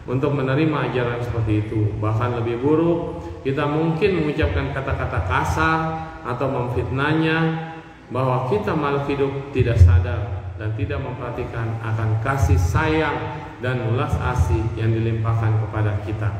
untuk menerima ajaran seperti itu. Bahkan lebih buruk, kita mungkin mengucapkan kata-kata kasar atau memfitnahnya, bahwa kita makhluk hidup tidak sadar dan tidak memperhatikan akan kasih sayang dan welas asih yang dilimpahkan kepada kita.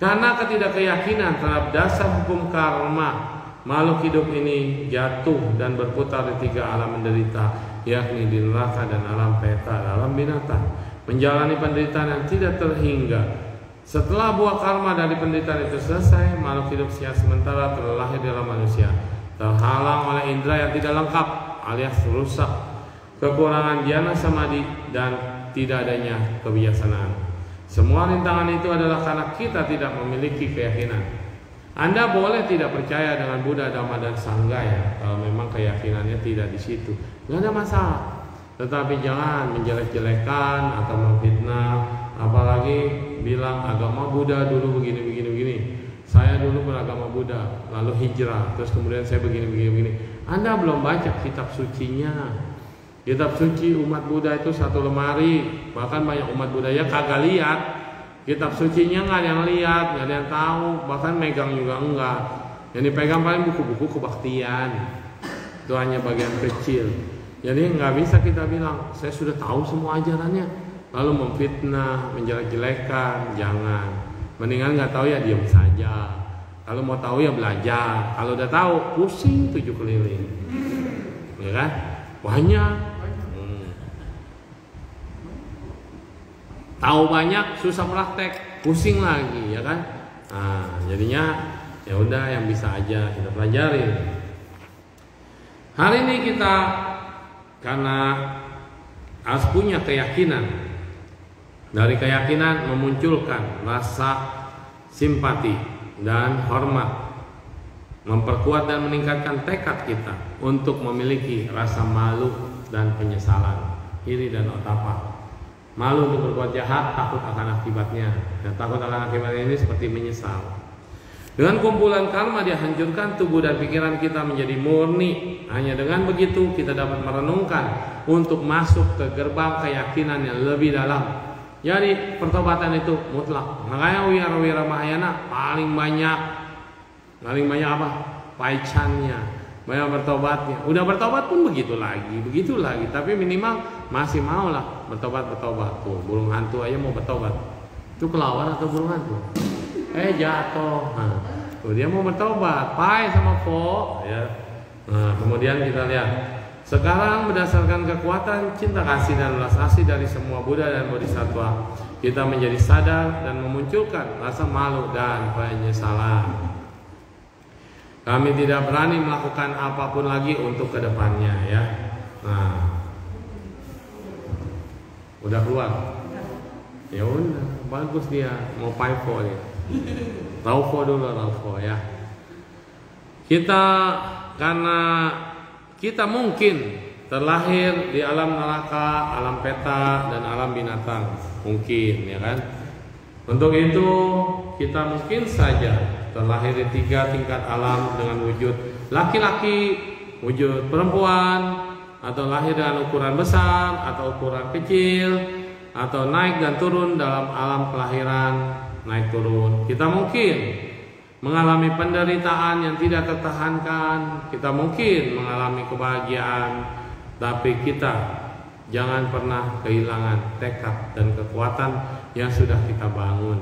Karena ketidakkeyakinan terhadap dasar hukum karma, makhluk hidup ini jatuh dan berputar di 3 alam menderita, yakni di neraka dan alam peta, alam binatang, menjalani penderitaan yang tidak terhingga. Setelah buah karma dari penderitaan itu selesai, makhluk hidup sementara terlahir dalam manusia, terhalang oleh indera yang tidak lengkap alias rusak, kekurangan dhyana samadhi, dan tidak adanya kebijaksanaan. Semua rintangan itu adalah karena kita tidak memiliki keyakinan. Anda boleh tidak percaya dengan Buddha, Dhamma, dan Sangha ya, kalau memang keyakinannya tidak di situ, nggak ada masalah. Tetapi jangan menjelek-jelekan atau memfitnah, apalagi bilang agama Buddha dulu begini. Saya dulu beragama Buddha, lalu hijrah, terus kemudian saya begini. Anda belum baca kitab sucinya. Kitab suci umat Buddha itu 1 lemari, bahkan banyak umat Buddha ya kagak lihat. Kitab sucinya nggak ada yang lihat, nggak ada yang tahu, bahkan megang juga enggak. Yang dipegang paling buku-buku kebaktian. Itu hanya bagian kecil. Jadi nggak bisa kita bilang saya sudah tahu semua ajarannya, lalu memfitnah, menjelek-jelekan, jangan. Mendingan nggak tahu ya diam saja. Kalau mau tahu ya belajar. Kalau udah tahu pusing 7 keliling, ya kan? Banyak. Tahu banyak susah praktek. pusing lagi, ya kan? Nah, jadinya ya udah yang bisa aja kita pelajarin. Hari ini kita karena harus punya keyakinan. Dari keyakinan memunculkan rasa simpati dan hormat, memperkuat dan meningkatkan tekad kita untuk memiliki rasa malu dan penyesalan, iri dan otapa. Malu untuk berbuat jahat, takut akan akibatnya. Dan takut akan akibatnya ini seperti menyesal. Dengan kumpulan karma dihancurkan, tubuh dan pikiran kita menjadi murni. Hanya dengan begitu kita dapat merenungkan untuk masuk ke gerbang keyakinan yang lebih dalam. Jadi pertobatan itu mutlak. Makanya Wira Mahayana paling banyak apa? Paichannya. Banyak bertobatnya. Udah bertobat pun begitu lagi. Tapi minimal masih mau lah bertobat. Tuh, burung hantu aja mau bertobat. Itu kelawar atau burung hantu? Jatuh. Nah, tuh dia mau bertobat. Pai sama Po. Ya. Nah, kemudian kita lihat. Sekarang berdasarkan kekuatan cinta kasih dan belas asih dari semua Buddha dan Bodhisattva, kita menjadi sadar dan memunculkan rasa malu dan penyesalan. Kami tidak berani melakukan apapun lagi untuk kedepannya, ya. Nah, udah keluar. Ya udah, bagus dia mau Paipo dia. Raufo dulu ya. Karena kita mungkin terlahir di alam neraka, alam peta dan alam binatang, mungkin, ya kan? Untuk itu kita mungkin saja terlahir di 3 tingkat alam dengan wujud laki-laki, wujud perempuan, atau lahir dengan ukuran besar atau ukuran kecil, atau naik dan turun dalam alam kelahiran, naik turun. Kita mungkin mengalami penderitaan yang tidak tertahankan, kita mungkin mengalami kebahagiaan, tapi kita jangan pernah kehilangan tekad dan kekuatan yang sudah kita bangun.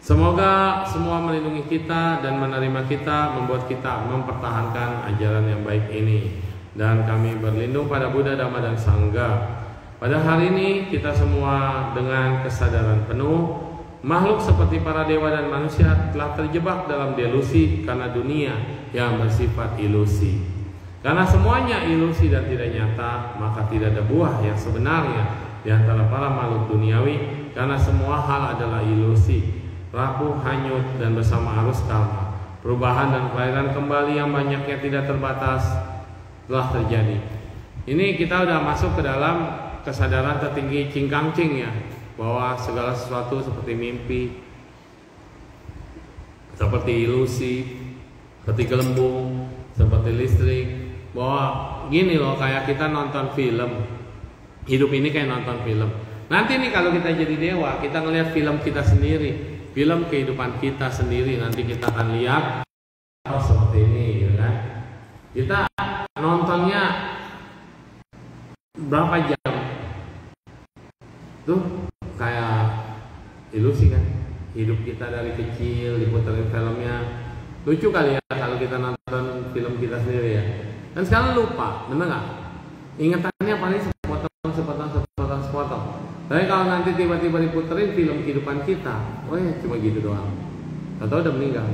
Semoga semua melindungi kita dan menerima kita, membuat kita mempertahankan ajaran yang baik ini. Dan kami berlindung pada Buddha, Dhamma, dan Sangha. Pada hari ini kita semua dengan kesadaran penuh, makhluk seperti para dewa dan manusia telah terjebak dalam delusi karena dunia yang bersifat ilusi. Karena semuanya ilusi dan tidak nyata, maka tidak ada buah yang sebenarnya di antara para makhluk duniawi, karena semua hal adalah ilusi. Rapuh, hanyut, dan bersama arus karma, perubahan dan kelahiran kembali yang banyaknya tidak terbatas telah terjadi. Ini kita udah masuk ke dalam kesadaran tertinggi Cingkangcing, ya, bahwa segala sesuatu seperti mimpi, seperti ilusi, seperti gelembung, seperti listrik. Bahwa gini loh, kayak kita nonton film. Hidup ini kayak nonton film. Nanti nih kalau kita jadi dewa, kita ngelihat film kita sendiri, film kehidupan kita sendiri. Nanti kita akan lihat seperti ini, gitu kan? Kita nontonnya berapa jam? Tuh kayak ilusi kan? Hidup kita dari kecil diputerin filmnya. Lucu kali ya kalau kita nonton film kita sendiri, ya. Dan sekarang lupa, bener nggak? Ingatannya paling sepotong. Tapi kalau nanti tiba-tiba diputerin film kehidupan kita, oh ya cuma gitu doang. Atau udah meninggal.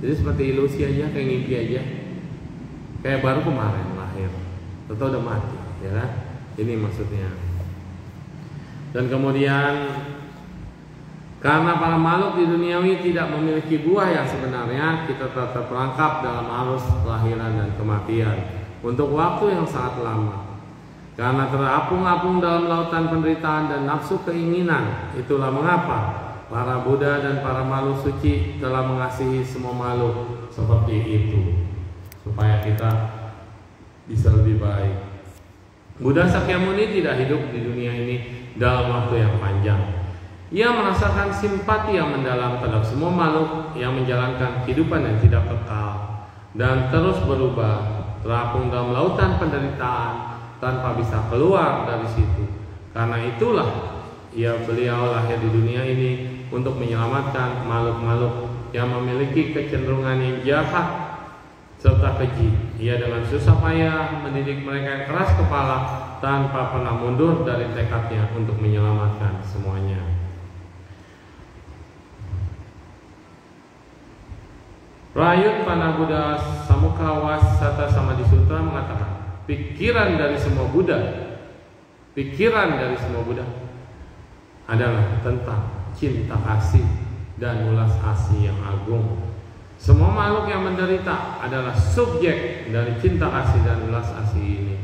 Jadi seperti ilusi aja, kayak ngimpi aja. Kayak baru kemarin lahir, atau udah mati, ya kan? Ini maksudnya. Dan kemudian karena para makhluk di duniawi tidak memiliki buah yang sebenarnya, kita tetap terperangkap dalam arus kelahiran dan kematian untuk waktu yang sangat lama. Karena terapung-apung dalam lautan penderitaan dan nafsu keinginan, itulah mengapa para Buddha dan para makhluk suci telah mengasihi semua makhluk seperti itu, supaya kita bisa lebih baik. Buddha Sakyamuni tidak hidup di dunia ini dalam waktu yang panjang. Ia merasakan simpati yang mendalam terhadap semua makhluk yang menjalankan kehidupan yang tidak kekal dan terus berubah, terapung dalam lautan penderitaan tanpa bisa keluar dari situ. Karena itulah beliau lahir di dunia ini untuk menyelamatkan makhluk-makhluk yang memiliki kecenderungan yang jahat serta keji. Ia dengan susah payah mendidik mereka yang keras kepala tanpa pernah mundur dari tekadnya untuk menyelamatkan semuanya. Rayut Pana Buddha Samukawas Sata Samadhi Sutra mengatakan, pikiran dari semua Buddha adalah tentang cinta kasih dan ulas asih yang agung. Semua makhluk yang menderita adalah subjek dari cinta kasih dan ulas asih ini.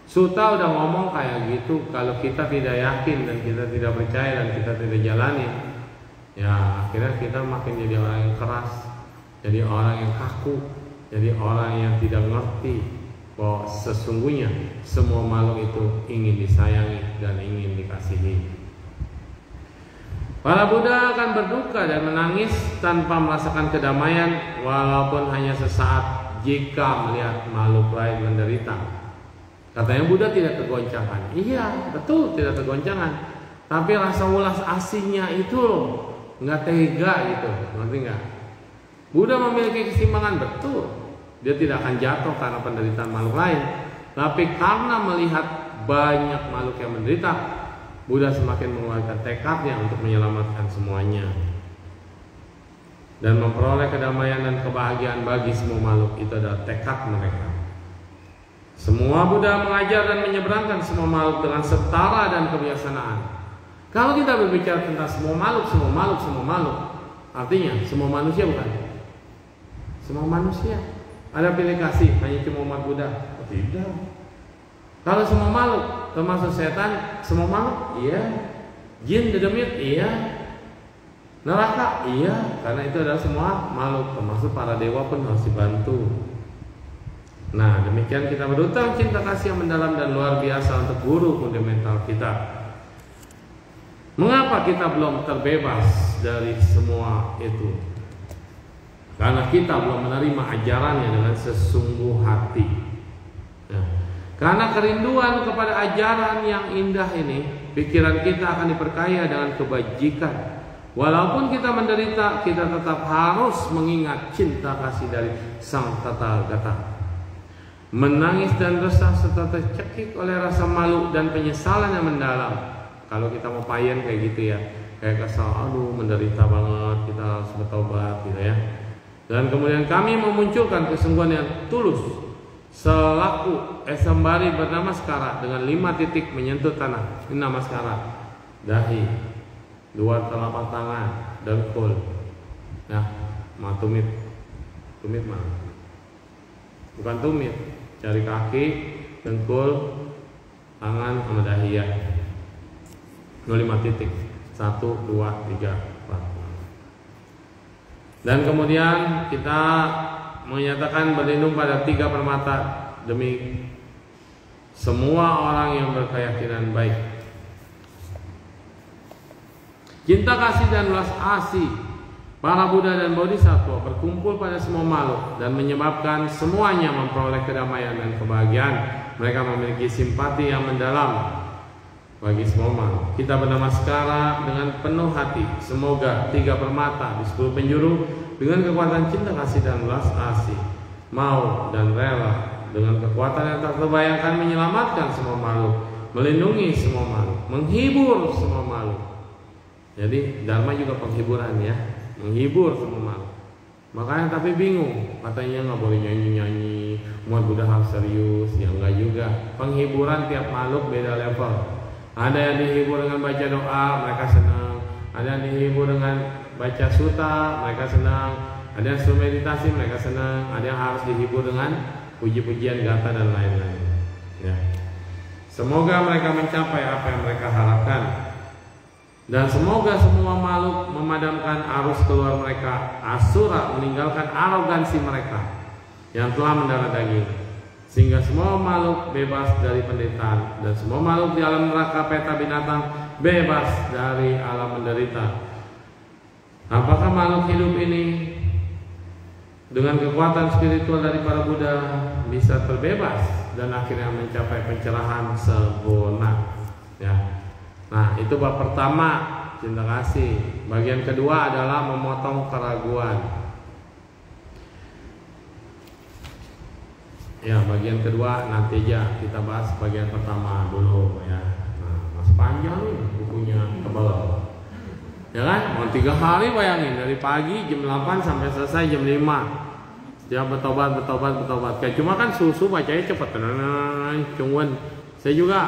Suta udah ngomong kayak gitu. Kalau kita tidak yakin dan kita tidak percaya dan kita tidak jalani, ya akhirnya kita makin jadi orang yang keras, jadi orang yang kaku, jadi orang yang tidak mengerti bahwa sesungguhnya semua makhluk itu ingin disayangi dan ingin dikasihi. Para Buddha akan berduka dan menangis tanpa merasakan kedamaian, walaupun hanya sesaat jika melihat makhluk lain menderita. Katanya Buddha tidak kegoncangan. Iya, betul tidak kegoncangan. Tapi rasa ulas asihnya itu loh, nggak tega gitu, ngerti nggak? Buddha memiliki keseimbangan, betul. Dia tidak akan jatuh karena penderitaan makhluk lain. Tapi karena melihat banyak makhluk yang menderita, Buddha semakin mengeluarkan tekadnya untuk menyelamatkan semuanya dan memperoleh kedamaian dan kebahagiaan bagi semua makhluk. Itu adalah tekad mereka. Semua Buddha mengajar dan menyeberangkan semua makhluk dengan setara dan kebijaksanaan. Kalau kita berbicara tentang semua makhluk, artinya semua manusia bukan? Semua manusia. Ada pilih kasih hanya cuma umat Buddha? Tidak. Kalau semua makhluk, termasuk setan, semua makhluk? Iya. Jin, dedemit? Iya. Neraka? Iya. Karena itu adalah semua makhluk, termasuk para dewa pun harus dibantu. Nah, demikian kita berutang cinta kasih yang mendalam dan luar biasa untuk guru fundamental kita. Mengapa kita belum terbebas dari semua itu? Karena kita belum menerima ajarannya dengan sesungguh hati. Nah, karena kerinduan kepada ajaran yang indah ini, pikiran kita akan diperkaya dengan kebajikan. Walaupun kita menderita, kita tetap harus mengingat cinta kasih dari Sang Tathagata. Menangis dan resah serta tercekik oleh rasa malu dan penyesalan yang mendalam. Kalau kita mau payen kayak gitu ya, kayak kesal, aduh menderita banget, kita harus bertobat gitu ya. Dan kemudian kami memunculkan kesungguhan yang tulus selaku sembari bernamaskara dengan 5 titik menyentuh tanah. Ini namaskara. Dahi, 2 telapak tangan, dengkul. Nah, tumit. Tumit mana? Bukan tumit. Jari kaki, dengkul, tangan sama dahi ya. 5 titik. 1, 2, 3, 4. Dan kemudian kita menyatakan berlindung pada 3 permata demi semua orang yang berkeyakinan baik. Cinta kasih dan ulas asih para Buddha dan Bodhisattva berkumpul pada semua makhluk dan menyebabkan semuanya memperoleh kedamaian dan kebahagiaan. Mereka memiliki simpati yang mendalam bagi semua makhluk. Kita bernamaskara dengan penuh hati. Semoga 3 permata di 10 penjuru dengan kekuatan cinta kasih dan ulas asih, mau dan rela dengan kekuatan yang tak terbayangkan menyelamatkan semua makhluk, melindungi semua makhluk, menghibur semua makhluk. Jadi Dharma juga penghiburan ya, menghibur semua makhluk. Makanya tapi bingung, katanya nggak boleh nyanyi-nyanyi, umat Buddha harus serius, ya enggak juga. Penghiburan tiap makhluk beda level. Ada yang dihibur dengan baca doa, mereka senang. Ada yang dihibur dengan baca sutta, mereka senang. Ada yang suruh meditasi, mereka senang. Ada yang harus dihibur dengan puji-pujian, gata dan lain-lain. Ya. Semoga mereka mencapai apa yang mereka harapkan. Dan semoga semua makhluk memadamkan arus keluar mereka, asura meninggalkan arogansi mereka yang telah mendarah daging, sehingga semua makhluk bebas dari penderitaan dan semua makhluk di alam neraka peta binatang bebas dari alam menderita. Apakah makhluk hidup ini dengan kekuatan spiritual dari para Buddha bisa terbebas dan akhirnya mencapai pencerahan sempurna? Ya. Nah, itu bab pertama, cinta kasih. Bagian kedua adalah memotong keraguan. Ya, bagian kedua nanti aja, kita bahas bagian pertama dulu ya. Nah, masih panjang nih bukunya, tebal. Ya kan? Mau 3 hari bayangin, dari pagi jam 8 sampai selesai jam 5. Setiap bertobat. Kayak cuma kan susu bacanya cepet. Cungwen. Saya juga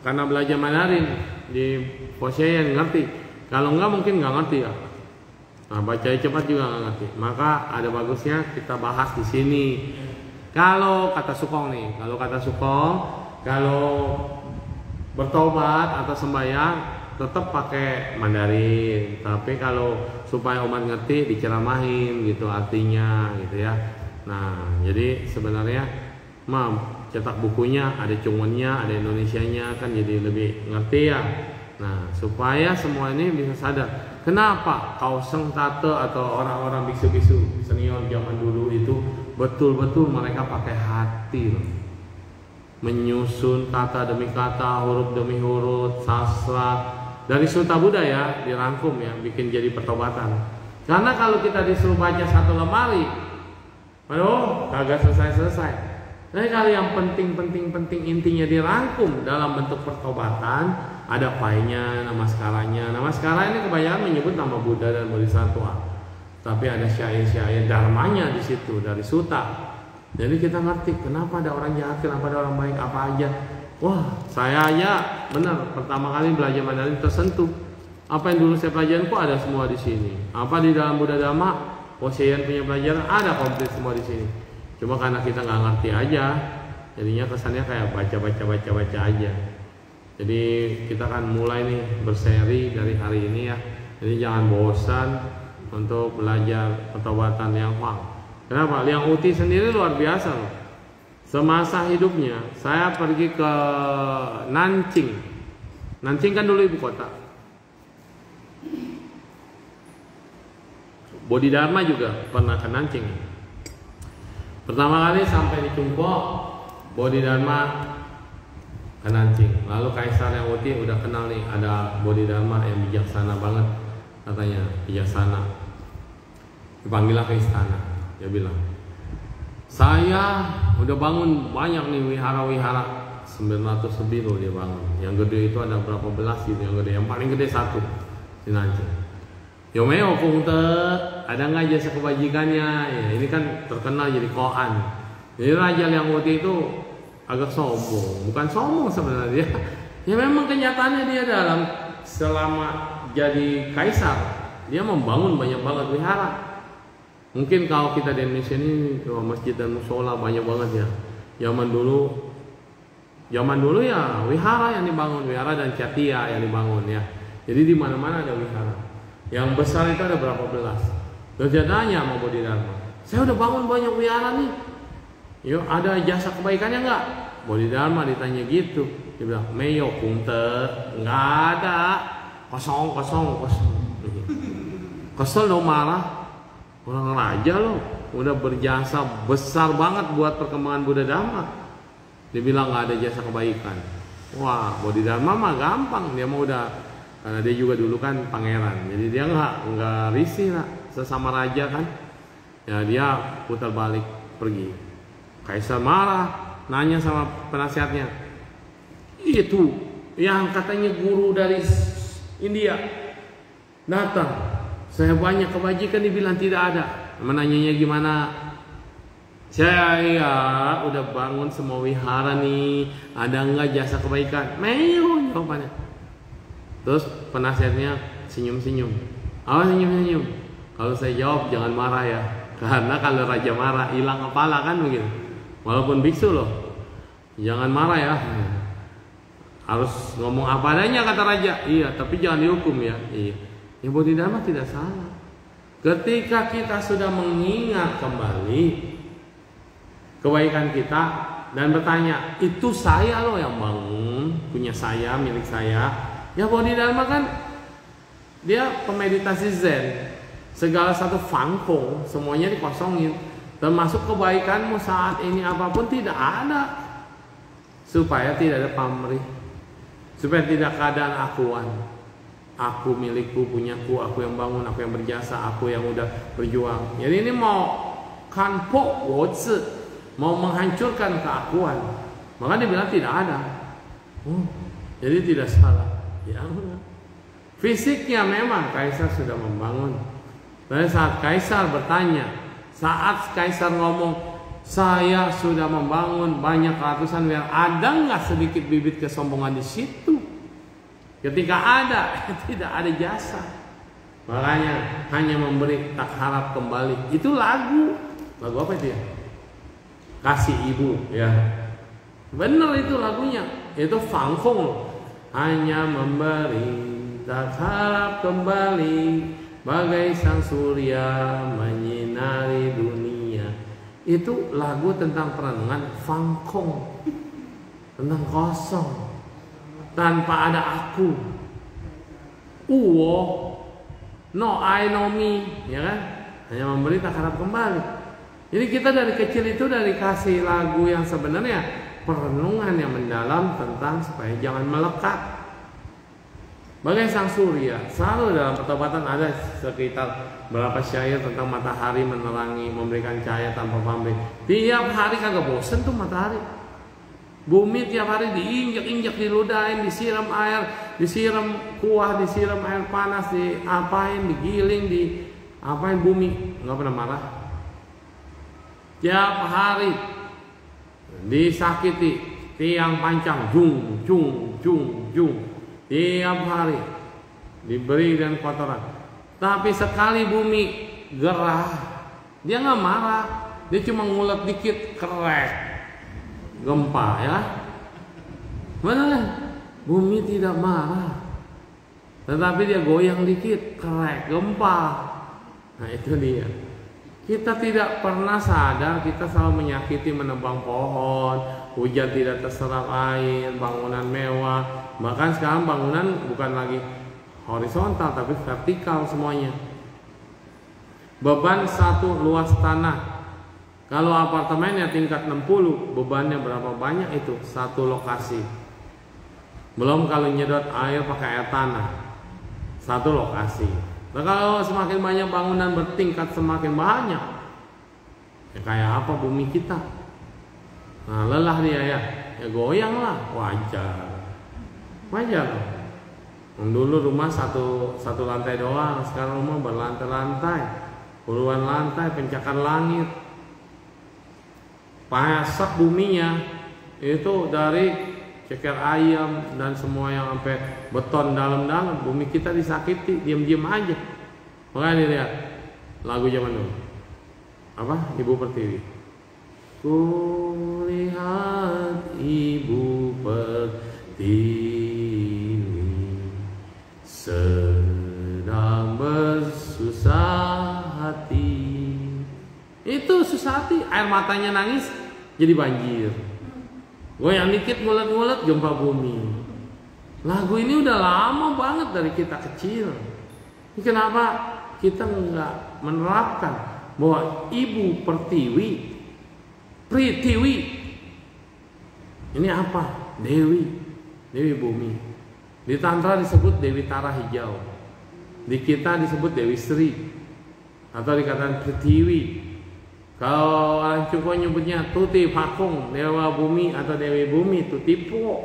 karena belajar Mandarin di Poseyen ngerti. Kalau enggak mungkin nggak ngerti ya. Nah, bacanya cepat juga nggak ngerti. Maka ada bagusnya kita bahas di sini. Kalau kata Sukong nih, kalau bertobat atau sembahyang tetap pakai Mandarin, tapi kalau supaya umat ngerti diceramahin gitu artinya gitu ya. Nah, jadi sebenarnya cetak bukunya ada Cungwennya, ada Indonesianya kan jadi lebih ngerti ya. Nah, supaya semua ini bisa sadar. Kenapa Kaoseng Tate atau orang-orang biksu-biksu senior zaman dulu itu betul-betul mereka pakai hati loh. Menyusun kata demi kata, huruf demi huruf, sastra dari Suta Buddha ya, dirangkum ya, bikin jadi pertobatan. Karena kalau kita disuruh baca satu lemari, aduh, kagak selesai-selesai. Nah, kalau yang penting intinya dirangkum dalam bentuk pertobatan, ada painya, namaskaranya. Namaskara ini kebanyakan menyebut nama Buddha dan Bodhisattva. Tapi ada syair-syair dharmanya di situ dari Suta. Jadi kita ngerti kenapa ada orang jahat, kenapa ada orang baik, apa aja. Wah, saya aja benar pertama kali belajar Mandarin tersentuh. Apa yang dulu saya pelajari kok ada semua di sini. Apa di dalam Buddha Dhamma, Poseyen punya pelajaran ada komplit semua di sini. Cuma karena kita nggak ngerti aja, jadinya kesannya kayak baca aja. Jadi kita akan mulai nih berseri dari hari ini ya. Jadi jangan bosan untuk belajar pertobatan Liang Huang. Kenapa? Liang Uti sendiri luar biasa loh. Semasa hidupnya saya pergi ke Nanjing. Nanjing kan dulu ibu kota. Bodhidharma juga pernah ke Nanjing. Pertama kali sampai di Cungpo, Bodhidharma ke Nanjing. Lalu Kaisar Liang Uti udah kenal nih, ada Bodhidharma yang bijaksana banget, katanya bijaksana. Dipanggillah ke istana, dia bilang, saya udah bangun banyak nih wihara-wihara, 900 lebih loh dia bangun. Yang gede itu ada berapa belas gitu, yang paling gede satu di Nanjing. Yomeo Kungte, ada nggak jasa kebajikannya? Ya, ini kan terkenal jadi koan. Jadi Raja Liang Uti itu agak sombong, bukan sombong sebenarnya. Ya memang kenyataannya dia dalam selama jadi kaisar, dia membangun banyak banget wihara. Mungkin kalau kita di Indonesia ini masjid dan musola banyak banget ya. Zaman dulu ya wihara yang dibangun, wihara dan catia yang dibangun ya. Jadi di mana-mana ada wihara. Yang besar itu ada berapa belas. Terus dia nanya sama Bodhidharma, saya udah bangun banyak wihara nih. Yuk, ada jasa kebaikannya nggak? Bodhidharma ditanya gitu. Dia bilang, Meyo Kungte, nggak ada. Kosong. Kesel dong, marah. Orang raja loh, udah berjasa besar banget buat perkembangan Buddha Dhamma. Dia bilang nggak ada jasa kebaikan. Wah, Bodhidharma mah gampang, dia mau udah. Karena dia juga dulu kan pangeran, jadi dia nggak risih lah, sesama raja kan. Ya dia putar balik pergi. Kaisar marah, nanya sama penasihatnya, itu yang katanya guru dari India datang, saya banyak kebajikan dibilang tidak ada. Menanyanya gimana? Saya udah bangun semua wihara nih, ada nggak jasa kebaikan? Meyo jawabannya. Terus penasihatnya senyum-senyum. Apa senyum-senyum? Kalau saya jawab jangan marah ya, karena kalau raja marah hilang kepala kan begitu. Walaupun biksu loh, jangan marah ya. Harus ngomong apa adanya kata raja. Iya, tapi jangan dihukum ya. Iya. Ya Bodhidharma tidak salah. Ketika kita sudah mengingat kembali kebaikan kita dan bertanya, itu saya loh yang bangun, punya saya, milik saya. Ya Bodhidharma kan dia pemeditasi Zen, segala satu fangkong semuanya dikosongin, termasuk kebaikanmu saat ini apapun tidak ada, supaya tidak ada pamrih, supaya tidak keadaan akuan. Aku milikku, punyaku, aku yang bangun, aku yang berjasa, aku yang udah berjuang. Jadi ini mau kanpo wozi, mau menghancurkan keakuan, maka dia bilang tidak ada. Jadi tidak salah. Ya, Fisiknya memang kaisar sudah membangun. Dan saat kaisar bertanya, saat kaisar ngomong, saya sudah membangun banyak ratusan miliar, ada nggak sedikit bibit kesombongan di situ? Ketika ada, tidak ada jasa. Makanya hanya memberi tak harap kembali. Itu lagu apa itu ya? Kasih ibu ya. Benar itu lagunya. Itu Fangfong. Hanya memberi tak harap kembali, bagai sang surya menyinari dunia. Itu lagu tentang perenungan Fangkong, tentang kosong, tanpa ada aku. Uwo, no I no me, ya kan? Hanya memberi tak harap kembali. Jadi kita dari kecil itu dari kasih lagu yang sebenarnya perenungan yang mendalam tentang supaya jangan melekat. Bagai sang surya, selalu dalam pertobatan ada sekitar berapa syair tentang matahari menerangi, memberikan cahaya tanpa pamrih. Tiap hari kagak bosen tuh matahari. Bumi tiap hari diinjak-injak, diludahin, disiram air, disiram kuah, disiram air panas, diapain, digiling, diapain, bumi nggak pernah marah. Tiap hari disakiti, tiang pancang, jung, jung, jung, jung. Tiap hari diberi dan kotoran. Tapi sekali bumi gerah, dia nggak marah, dia cuma ngulet dikit, kerek, gempa ya. Benar, bumi tidak marah, tetapi dia goyang dikit, kerek, gempa. Nah itu dia. Kita tidak pernah sadar, kita selalu menyakiti menebang pohon, hujan tidak terserap air, bangunan mewah. Bahkan sekarang bangunan bukan lagi horizontal tapi vertikal semuanya. Beban satu luas tanah. Kalau apartemennya tingkat 60, bebannya berapa banyak itu satu lokasi. Belum kalau nyedot air pakai air tanah. Satu lokasi. Nah kalau semakin banyak bangunan bertingkat semakin banyak, ya kayak apa bumi kita? Nah lelah dia ya goyang lah, wajar. Dulu rumah satu lantai doang, sekarang rumah berlantai-lantai, puluhan lantai, pencakar langit. Pasak buminya itu dari ceker ayam dan semua yang sampai beton dalam-dalam. Bumi kita disakiti, diam-diam aja. Makanya dilihat lagu zaman dulu. Apa? Ibu Pertiwi. Ku lihat Ibu Pertiwi sedang bersusah hati. Itu susah hati, air matanya nangis jadi banjir. Goyang dikit ngulet-ngulet gempa bumi. Lagu ini udah lama banget dari kita kecil. Ini kenapa kita nggak menerapkan bahwa Ibu Pertiwi, Pritiwi ini apa? Dewi bumi. Di Tantra disebut Dewi Tara Hijau. Di kita disebut Dewi Sri atau dikatakan Pritiwi. Kalau orang Cuko nyebutnya Tuti Pakung, Dewa Bumi atau Dewi Bumi, Tutipo,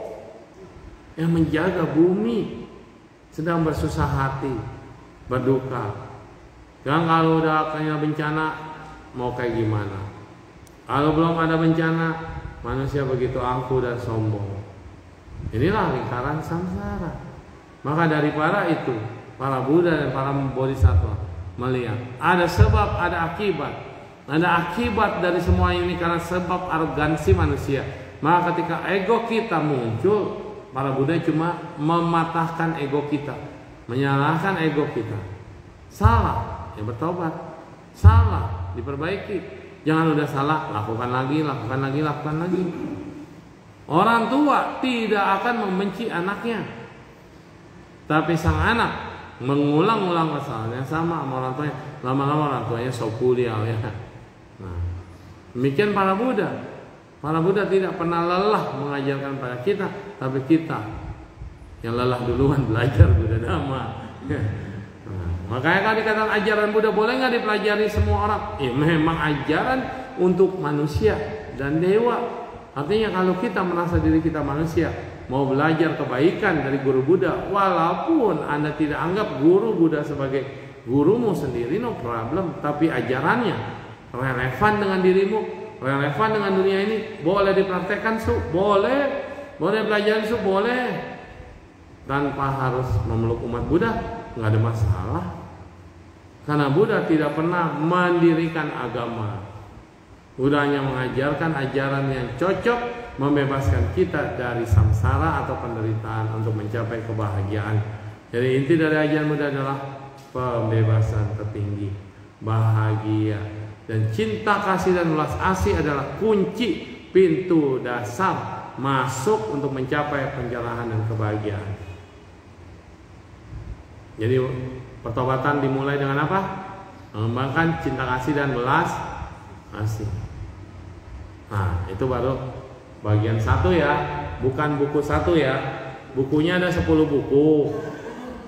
yang menjaga bumi sedang bersusah hati, berduka. Dan kalau udah kena bencana mau kayak gimana? Kalau belum ada bencana, manusia begitu angkuh dan sombong. Inilah lingkaran samsara. Maka dari para Buddha dan para bodhisattva melihat ada sebab, ada akibat. Ada akibat dari semua ini karena sebab arogansi manusia. Maka ketika ego kita muncul, para Buddha cuma mematahkan ego kita, menyalahkan ego kita. Salah, ya bertobat. Salah, diperbaiki. Jangan udah salah, lakukan lagi. Orang tua tidak akan membenci anaknya, tapi sang anak mengulang-ulang kesalahan yang sama orang tuanya. Lama-lama orang tuanya sokuliau ya. Nah, demikian para Buddha. Para Buddha tidak pernah lelah mengajarkan pada kita, tapi kita yang lelah duluan belajar Buddha Dhamma. Nah, makanya kalau dikatakan ajaran Buddha boleh nggak dipelajari semua orang? Ya memang ajaran untuk manusia dan dewa. Artinya kalau kita merasa diri kita manusia, mau belajar kebaikan dari guru Buddha, walaupun Anda tidak anggap guru Buddha sebagai gurumu sendiri, no problem, tapi ajarannya relevan dengan dirimu, relevan dengan dunia ini, boleh dipraktekkan boleh belajar boleh, tanpa harus memeluk umat Buddha, nggak ada masalah. Karena Buddha tidak pernah mendirikan agama. Buddha hanya mengajarkan ajaran yang cocok, membebaskan kita dari samsara atau penderitaan untuk mencapai kebahagiaan. Jadi inti dari ajaran Buddha adalah pembebasan tertinggi, bahagia, dan cinta kasih dan belas asih adalah kunci pintu dasar masuk untuk mencapai pencerahan dan kebahagiaan. Jadi pertobatan dimulai dengan apa? Mengembangkan cinta kasih dan belas asih. Nah, itu baru bagian 1 ya, bukan buku 1 ya. Bukunya ada 10 buku.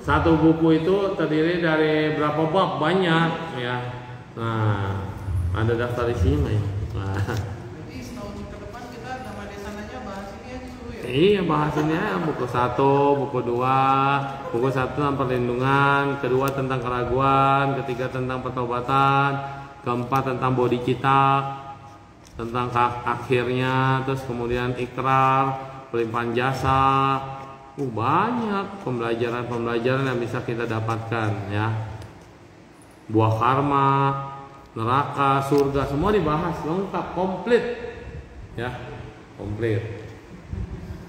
Satu buku itu terdiri dari berapa bab? Banyak ya. Nah, ada daftar isinya ya. Nah. Jadi setahun ke depan kita nama desananya bahas ini aja dulu ya? Iya, bahas ini ya. Buku 1, buku 2. Buku 1 tentang perlindungan, kedua tentang keraguan, ketiga tentang pertobatan, keempat tentang bodhicitta, tentang akhirnya, terus kemudian ikrar, pelimpahan jasa. Banyak pembelajaran yang bisa kita dapatkan ya. Buah karma, neraka, surga, semua dibahas lengkap, komplit ya, komplit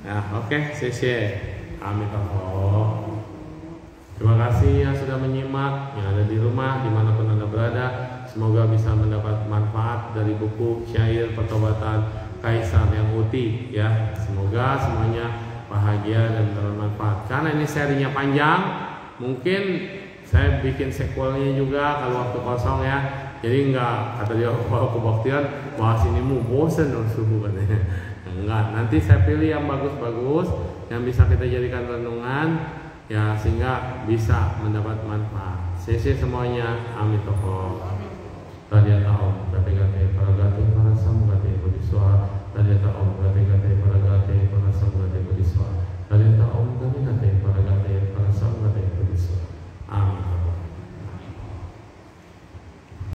ya. Oke, amin. Terima kasih yang sudah menyimak, yang ada di rumah dimanapun Anda berada. Semoga bisa mendapat manfaat dari buku Syair Pertobatan Kaisar Yang Uti ya. Semoga semuanya bahagia dan bermanfaat. Karena ini serinya panjang, mungkin saya bikin sequelnya juga kalau waktu kosong ya. Jadi enggak, kata dia kalau kebaktian bahas ini mau bosen dong suhu katanya. Enggak, nanti saya pilih yang bagus-bagus yang bisa kita jadikan renungan ya, sehingga bisa mendapat manfaat. Semuanya, amin tokoh. Tadi ada om, kata-kata para gati, para sam, kata ibu di suara. Tadi ada om, kata-kata